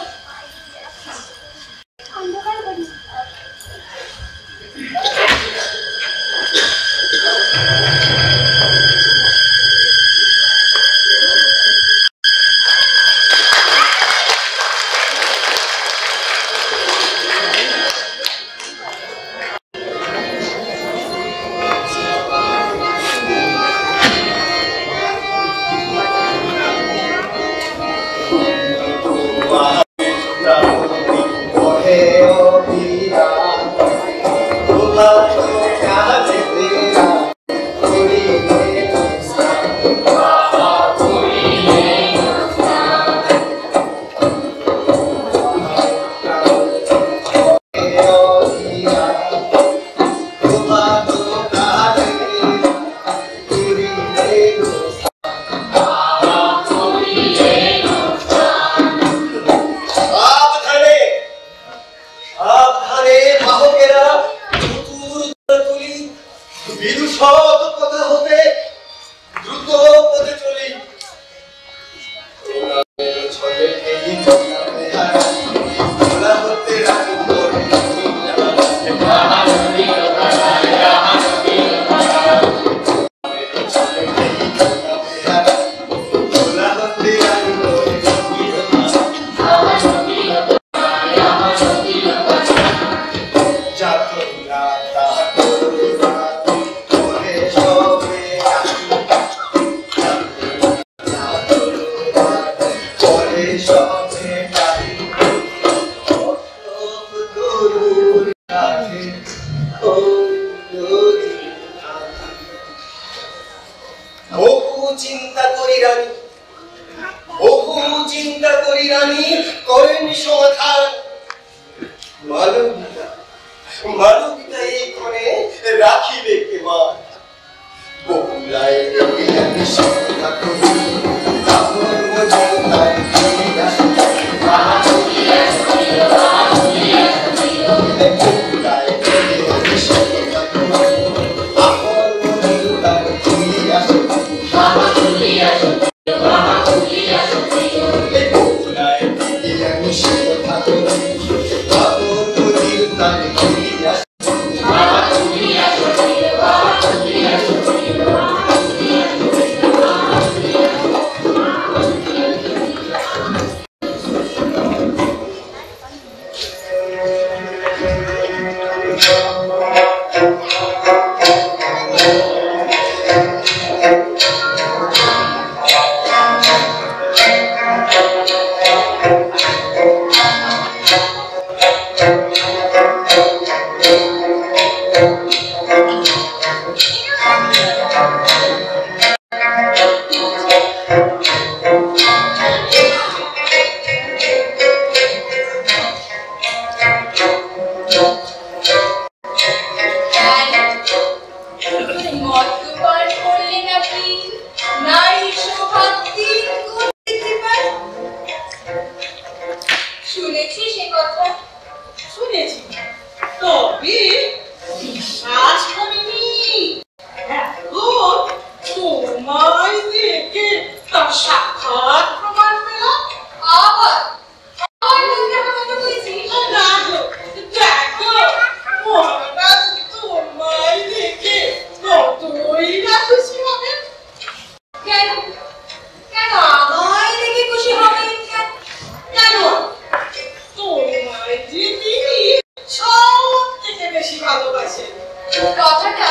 কথাটা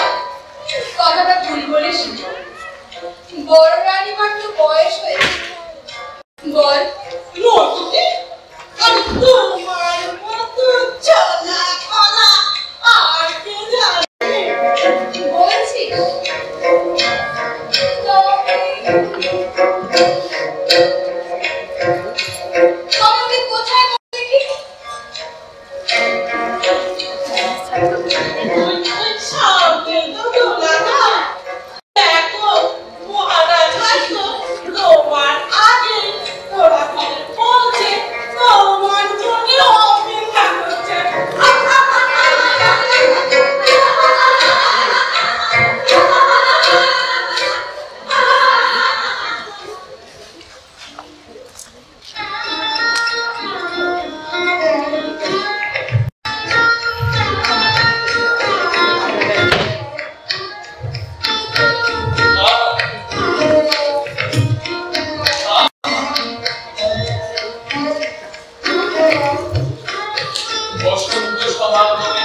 মহাভাবী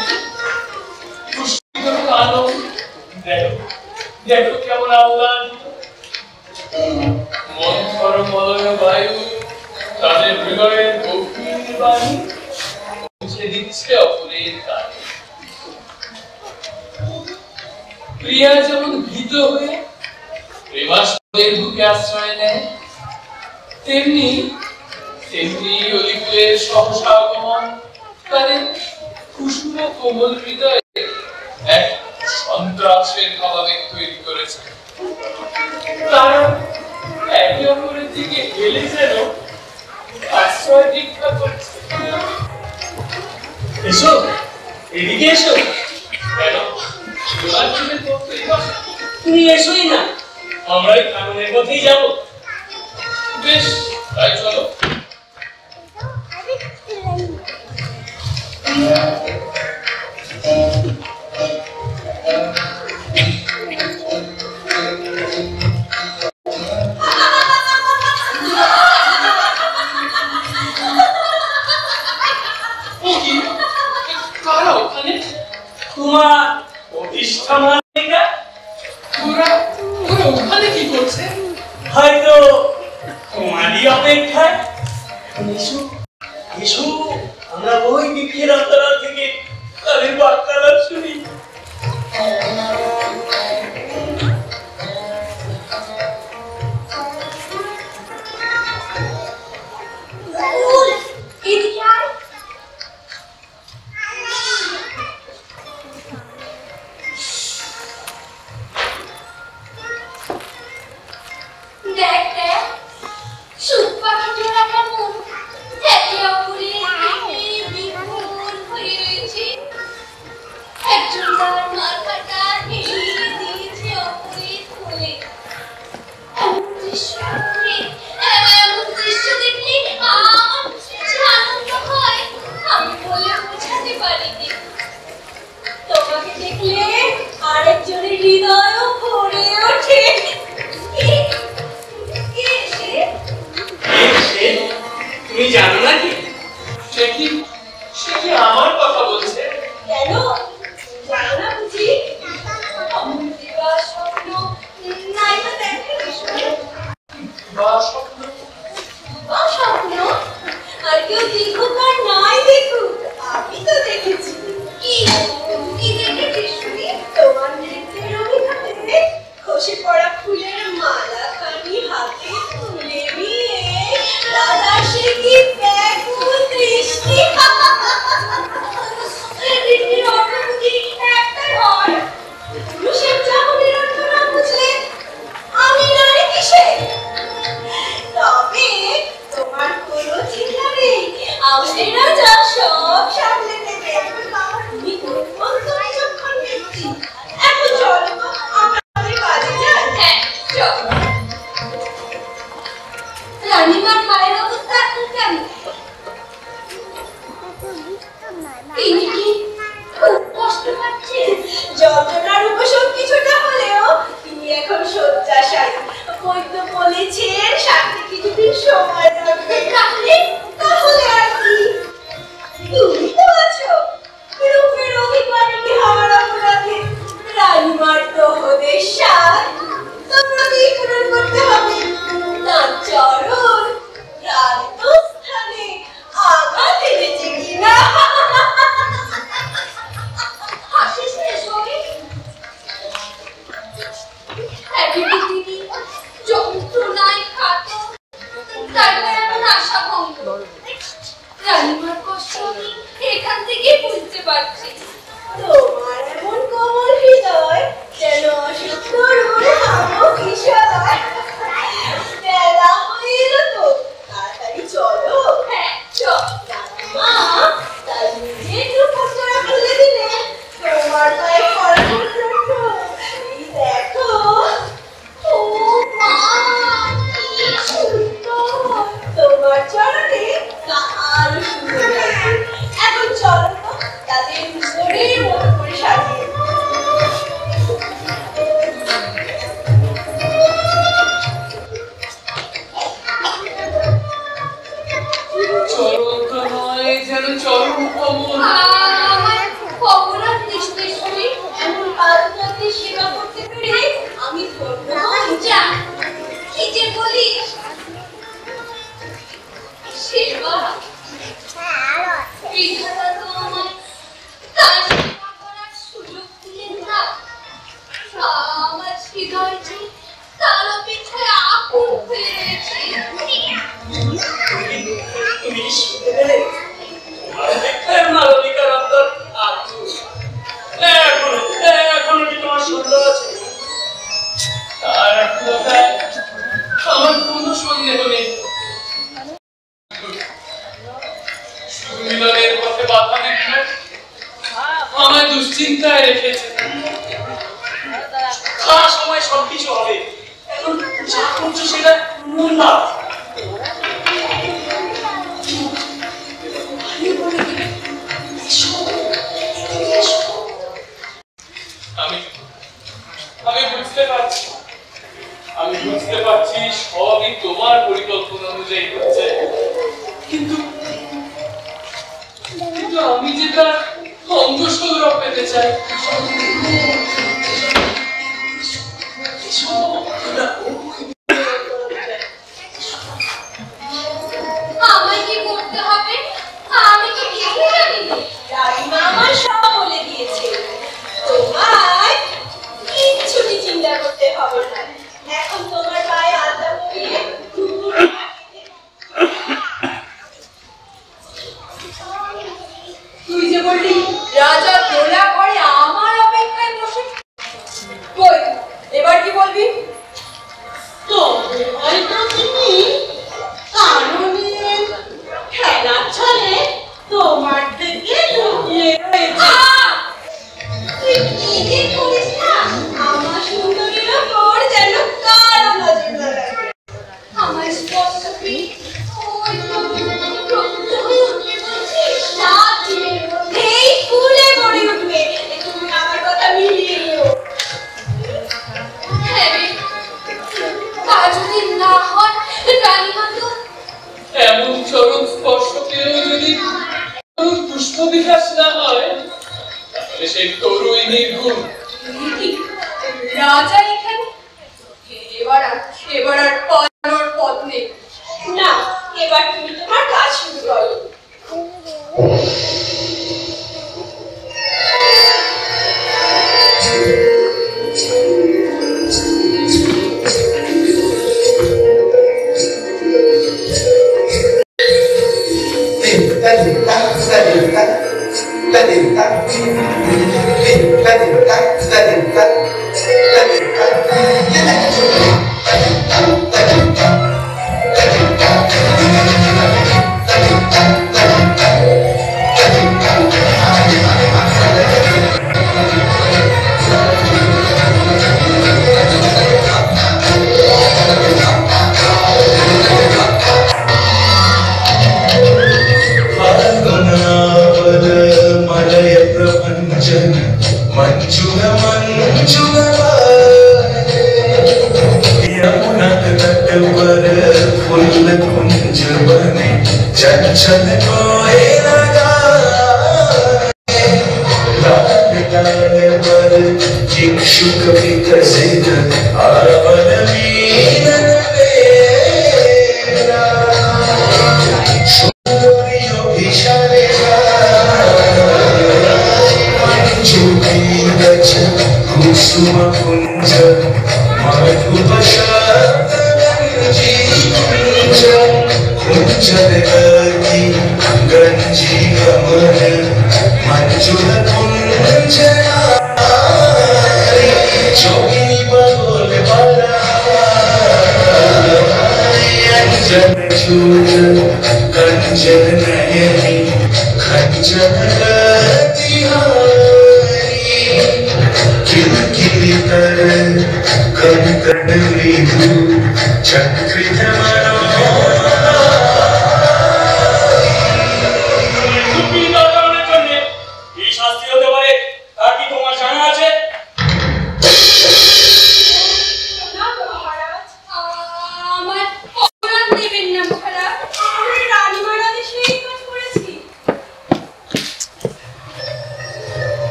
পুষ্টি করুক আনন্দ। দেখো দেখো কেমন আহ্লাদিত মন্থর মলয় বায়ু তাদের হৃদয়ের গভীর বাণী পৌঁছে দিচ্ছে অপরের কানে। প্রিয়া যেমন ভীত হয়ে প্রেমাস্পদের বুকে আশ্রয় নেয়, তেমনি তেমনি অলিকুলের সহসা আগমন তাদের কুসুম কোমল হৃদয়ে এক সন্ত্রাসের ভাবাবেগ তৈরি করেছে। তারা একে অপরের দিকে গেলে যেন আশ্রয় দীক্ষা করছে। এসো, এদিকে এসো। কেন তোমার চোখে পড়তেই বসে? তুমি এসোই না, আমরা এই কাননের পথেই যাবো। বেশ, তাই চলো। কারা ওখানে? তোমার প্রতিষ্ঠা মালিকা। ওরা ওখানে কি করছে? হয়তো তোমারই অপেক্ষায়। এসো এসো, আমরা ওই বৃক্ষের অন্তরাল থেকে তাদের বার্তালাপ শুনি। তুমি জানো নাকি সে কি আমার কথা বলছে? কেন জানো না বুঝি? অমৃতা স্বপ্ন নাই বা দেখে বা স্বপ্ন আর কেউ দেখুক আর নাই দেখুক, আমি তো দেখেছি। কি কি দেখেছিস শুনি? তোমার নৃত্যের অভিনয়ে খসে পড়া ফুলের মালা খানি হাতে তুলে নিয়ে দাদা সে কি ব্যাকুল দৃষ্টি। রীতির অর্থ বুঝি একটাই হয়, পুরুষের চাহনির অর্থ না বুঝলে আমি নারী কিসে? তবে তোমার কোনো চিন্তা নেই, আমরা যা সব সামলে নেবে। তুমি অত্যন্ত বিচক্ষণ ব্যক্তি। এখন চলো তো আমাদের কাজে যাই। হ্যাঁ চলো। রানীমার মায়ের অবস্থা এখন কেমন? তিনি কি খুব কষ্ট পাচ্ছে? যন্ত্রণার উপশম কিছুটা হলেও তিনি এখন শয্যাশায়ী। বৈদ্য বলেছেন সাথে কিছুদিন সময় লাগবে। তাহলে আর কি? তুমি তো আছো রূপের অভিমানী হওয়ার অপরাধে। রানীমার দহনের স্বাদ তোমাকে পূরণ করতে হবে। তার চরণ প্রান্ত স্থানে আঘাত এনেছে কিনা। হাসিস রে সই। একেবারে তিনি যন্ত্রণায় খাত, তারপর এমন আশা ভঙ্গ। রানীমার কষ্ট আমি এখান থেকে বুঝতে পারছি। তোমার এমন কোমল হৃদয় যেন অসুখ তরুণ হামো কিশোর। বেলা হয়ে এলো তো, তাড়াতাড়ি চলো। হ্যাঁ চল। মা তাই নিজের দুপুরটা খুলে দিলে তোমার পায়ে পড়ানোর জন্য। এই দেখো। ও মা, কি সুন্দর। তোমার চরণে আরো সুন্দর লাগবে। এখন চলো তো তাদের শরীর মতো করে সাজিয়ে। চরণ তো নয়, যেন চরণ কমল। আমার অপরাধ নিষ্পেষণে এমন পাদুকাকে সেবা করতে পেরে আমি ধন্য যা কি যে বলিস সেবা বিধাতা তো আমার তার সেবা করার সুযোগ দিলেন না। আমার হৃদয় যে তার অপেক্ষায় আকুল হয়ে রয়েছে। তুমি শুনতে পেলে অপেক্ষায় মালবিকার অন্তর আকুল। এখনো কি তোমার সন্দেহ আছে? তার আকুলতায় আমার কোনো সন্দেহ নেই। মিলনের পথে বাধা দেখে আমায় দুশ্চিন্তায় রেখেছে। খাওয়ার সময় সবকিছু হবে, এখন যা করছো সেটা মূল না। আমি বুঝতে পারছি সবই তোমার পরিকল্পনা অনুযায়ী হচ্ছে, কিন্তু আমি যেটা অঙ্গসৌরভ পেতে চাই আমায় কি করতে হবে আমি তো কিছুই জানি না। রানীমা আমার সব বলে দিয়েছে, তোমায় কিচ্ছুটি চিন্তা করতে হবে না। এখন তোমার পায়ে আলতা পরিয়ে তুই যে বললি রাজা দোলা করে আমার অপেক্ষায় বসে, কই এবার কি বলবি? তবে হয়তো তুমি কারণে খেলার ছলে তোমার থেকে লুকিয়ে রয়েছে। তুই কি যে করিস না, আমার সুন্দরীর ওপর যেন কারো নজর না লাগে। আমার স্পষ্টই ওই প্রত্যহ উঠে বলছিস সাত দিনের মধ্যেই ফুলে ভরে উঠবে। তুমি আমার কথা মিলিয়ে নিও। হ্যাঁ রে, তা যদি না হয় রানীমা তো এমন চরম স্পর্শ পেয়েও যদি পুষ্প বিকাশ না হয় তাহলে সেই তরুই নির্গুণ। রাজা এখানে এবার আর পালানোর পথ নেই। না, এবার তুমি তোমার কাজ শুরু করো।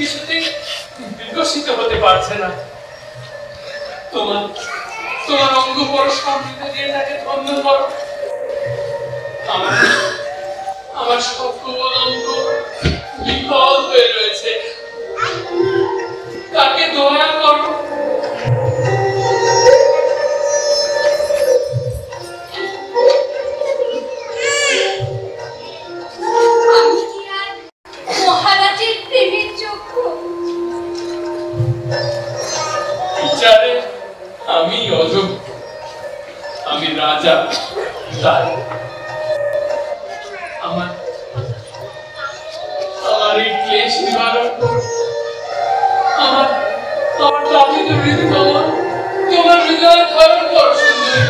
কিছুতেই বিকশিত হতে পারছে না। তোমার তোমার অঙ্গ বড় সমৃদ্ধ দিয়ে তাকে ধন্য করো। আমার সকল অঙ্গ বিকল হয়ে রয়েছে, তাকে দয়া করো। মহারাজের প্রেমের চক্ষু। বিচারে আমি অযোগ্য, আমি রাজা, তাই আমার এই ক্লেশ নিবারণ করো। আমার প্রাপ্ত হৃদয় তোমার হৃদয় ধারণ করো সুন্দরী।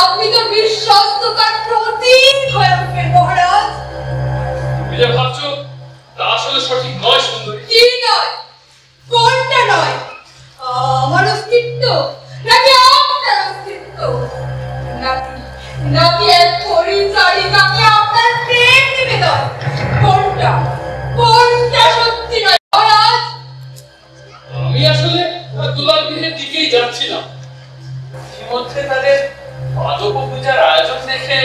আপনি তো বিশ্বস্ততার প্রতীক হয়ে উঠবেন মহারাজ। তুমি যে ভাবছো তা আসলে সঠিক নয় সুন্দরী। কি নয়? কোনটা নয়? আমার অস্তিত্ব নাকি আপনার অস্তিত্ব? নাকি এক পরিচারিকাকে আপনার প্রেম নিবেদন? কোনটা সত্যি নয় মহারাজ? আমি আসলে দুলাল গৃহের দিকেই যাচ্ছিলাম। ইতিমধ্যে তাদের পাদপ পূজার আয়োজন দেখে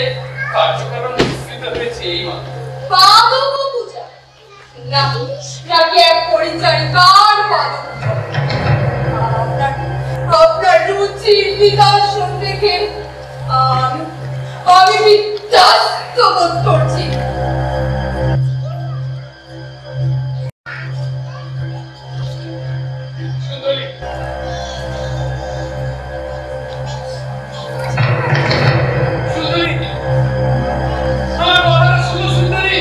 কার্যক্রম বিস্তৃত হয়েছে। এই মাত্র পাদপ পূজা নাকি এক পরিচারিকার পাদপ পূজা? আপনার রুচি নিদর্শন দেখে আমি বিধ্বস্ত বোধ করছি। সুন্দরী, সুন্দরী, আমার মহারাজ শুনো সুন্দরী।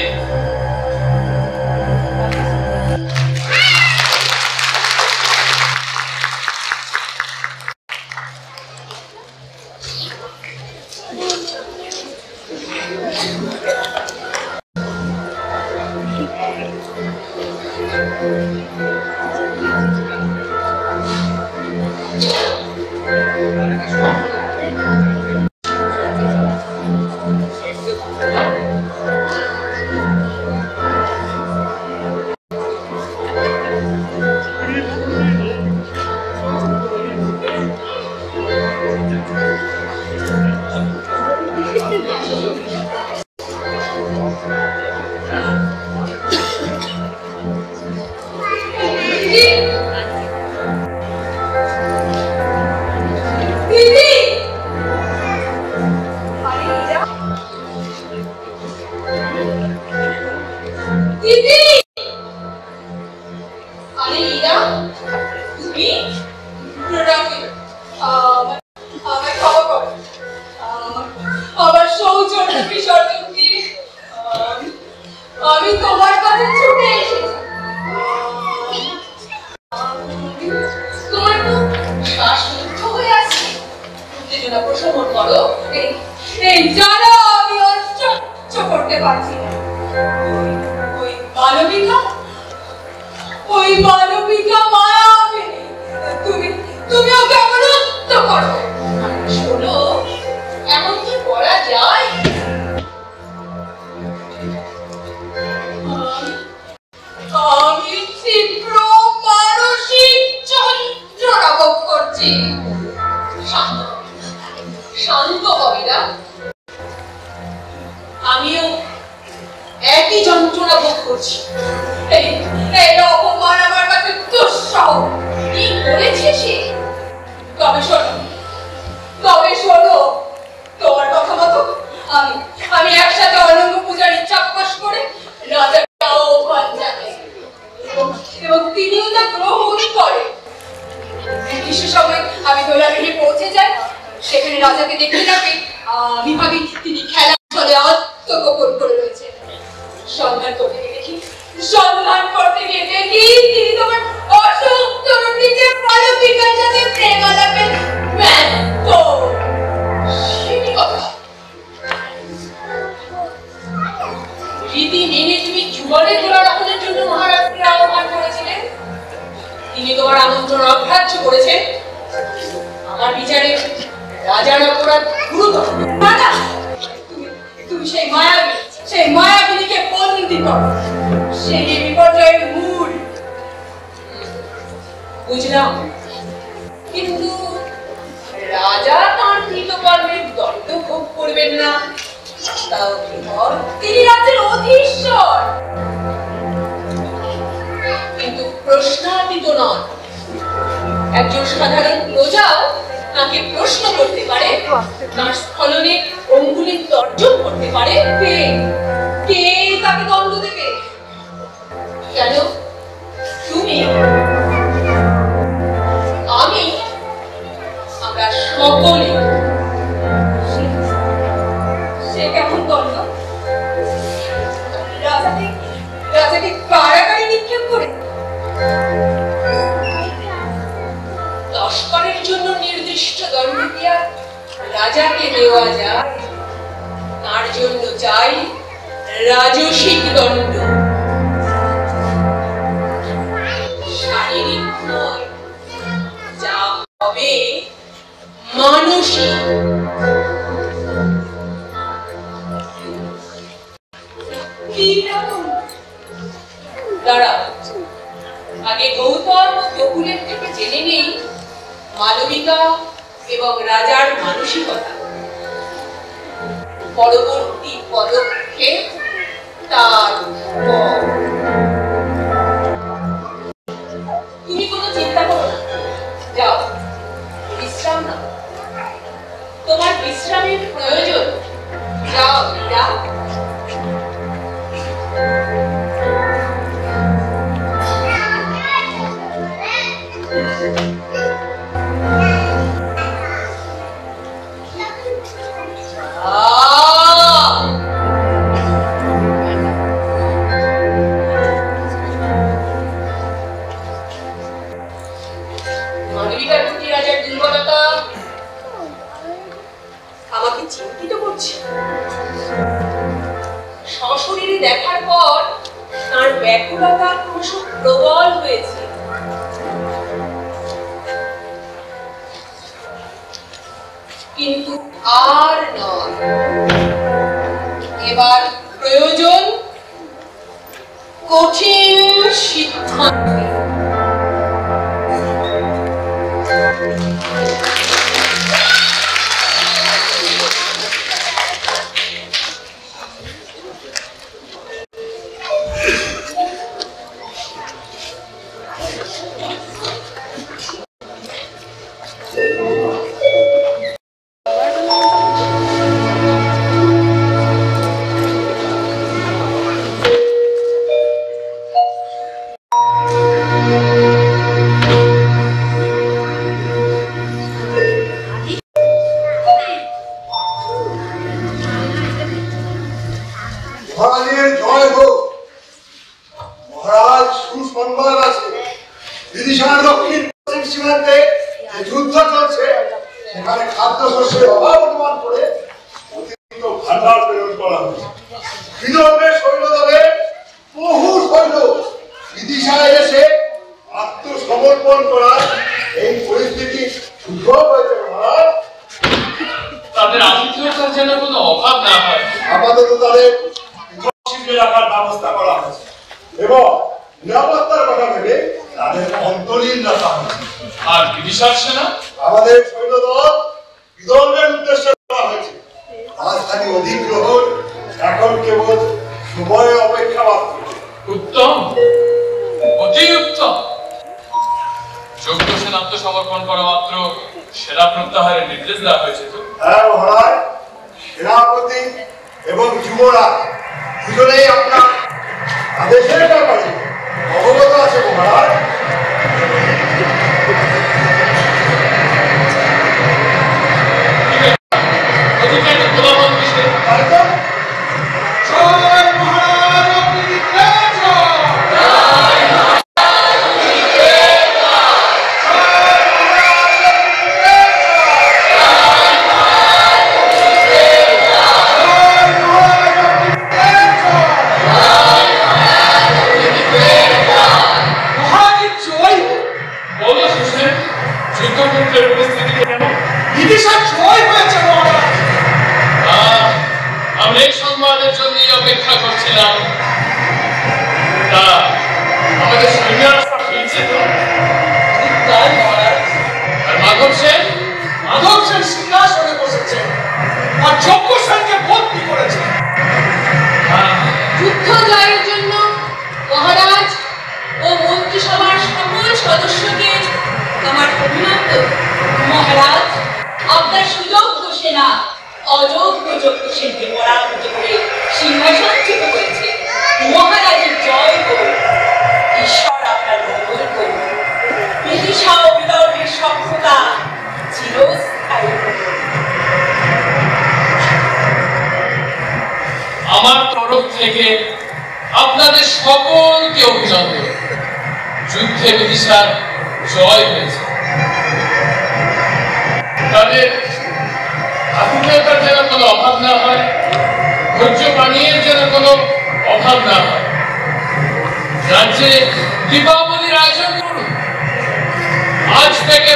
আমার সৌজন্য বিসর্জন দিয়ে আমি তোমার কাছে ছুটে এসেছি। তোমার তো শ্বাসরুদ্ধ হয়ে আছে, উত্তেজনা প্রশমন করো। এই জানো আমি আর সহ্য করতে পারছি না। ওই মানবিকা মায়া মেনে তুমি ওকে অবরুদ্ধ করো। শোনো, এমন কি করা যায়? আমি তীব্র মানসিক যন্ত্রণা ভোগ করছি। শান্ত হবে না? আমিও একই যন্ত্রণা ভোগ করছি। এই অপমান আমার কাছে দুঃসহ। কি করেছে সে? তবে শোনো, তোমার কথা মতো আমি একসাথে অনঙ্গ পূজার ইচ্ছা প্রকাশ করে রাজাকে আহ্বান জানাই এবং তিনিও তা গ্রহণ করে। কিছু সময় আমি দোলাগৃহে পৌঁছে যাই। সেখানে রাজাকে দেখতে যাবে আমি ভাবি তিনি খেলার ছলে আত্মগোপন করে রয়েছে। সন্ধান করতে গিয়ে দেখি তিনি তোমার অশোক তরুণীকে মালবিকার সাথে প্রেম আলাপে ব্যস্ত। সেই কথা রীতি মেনে তুমি জুয়ারে তোলা রাখানোর জন্য মহারাজকে আহ্বান করেছিলেন। তিনি তোমার আমন্ত্রণ অগ্রাহ্য করেছেন। আমার বিচারে রাজার অপরাধ গুরুতর। রাজা, তুমি সেই মায়াবিনীকে বন্দী করো, সেই বিপর্যয়ের মূল। বুঝলাম, কিন্তু রাজা তাঁর কৃতকর্মের দণ্ড ভোগ করবেন না, তাও তিনি রাজ্যের অধীশ্বর। কিন্তু প্রশ্নাতীত নন। একজন সাধারণ প্রজাও তাকে প্রশ্ন করতে পারে, তার স্খলনে অঙ্গুলি তর্জন করতে পারে। কে তাকে দণ্ড দেবে? কেন? তুমি, আমি, আমরা সকলে। সে কেমন দণ্ড? রাজাকে কারাগারে নিক্ষেপ করে? লস্করের জন্য নির্দিষ্ট দণ্ড দিয়া রাজাকে দেওয়া যায়, তার জন্য চাই রাজসিক দণ্ড। শারীরিক নয়, যা হবে মানসিক। দাঁড়াও, আগে গৌতম ও বকুলের থেকে জেনে নেই মালবিকা এবং রাজার মানসিকতা। পরবর্তী পদক্ষেপ তার। তুমি কোনো চিন্তা করো না, যাও বিশ্রাম নাও, তোমার বিশ্রামের প্রয়োজন। যাও মীরা। মালবিকার প্রতি রাজার দুর্বলতা আমাকে চিন্তিত করছে। সশরীরে দেখার পর তার ব্যাকুলতা ক্রমশ প্রবল হয়েছে। কিন্তু আর নয়, এবার প্রয়োজন কঠিন সিদ্ধান্ত। যুদ্ধক্ষেত্রের পরিস্থিতিকে কেন বিদিশার জয় হয়েছে মহারাজ। আমরা এই সংবাদের জন্যই অপেক্ষা করছিলাম। তা আমাদের সৈন্যরা সব ফিরছে তো? তাই মহারাজ। আর মাধব সেন? মাধব সেন সিংহাসনে বসেছে আর যজ্ঞ সেনকে বন্দী করেছে। যুদ্ধ জয়ের জন্য মহারাজ ও মন্ত্রিসভার সকল সদস্যকে আমার অভিনন্দন। মহারাজ, আপনার সুযোগ্য সেনা অযোগ্য যজ্ঞ সেনকে পরাভূত করে সিংহাসনচ্যুত করেছে। মহারাজের জয় হোক, ঈশ্বর আপনার মঙ্গল করুন। বিদিশা ও বিদর্ভের সভ্যতা চিরস্থায়ী হোক। আমার তরফ থেকে আপনাদের সকলকে অভিনন্দন। যুদ্ধে বিদিশার জয় হয়েছে। তাদের আতিথেয়তার যেন কোনো অভাব না হয়, ভোজ্য পানীয়ের যেন কোনো অভাব না হয়। রাজ্যে দীপাবলির আয়োজন করুন। আজ থেকে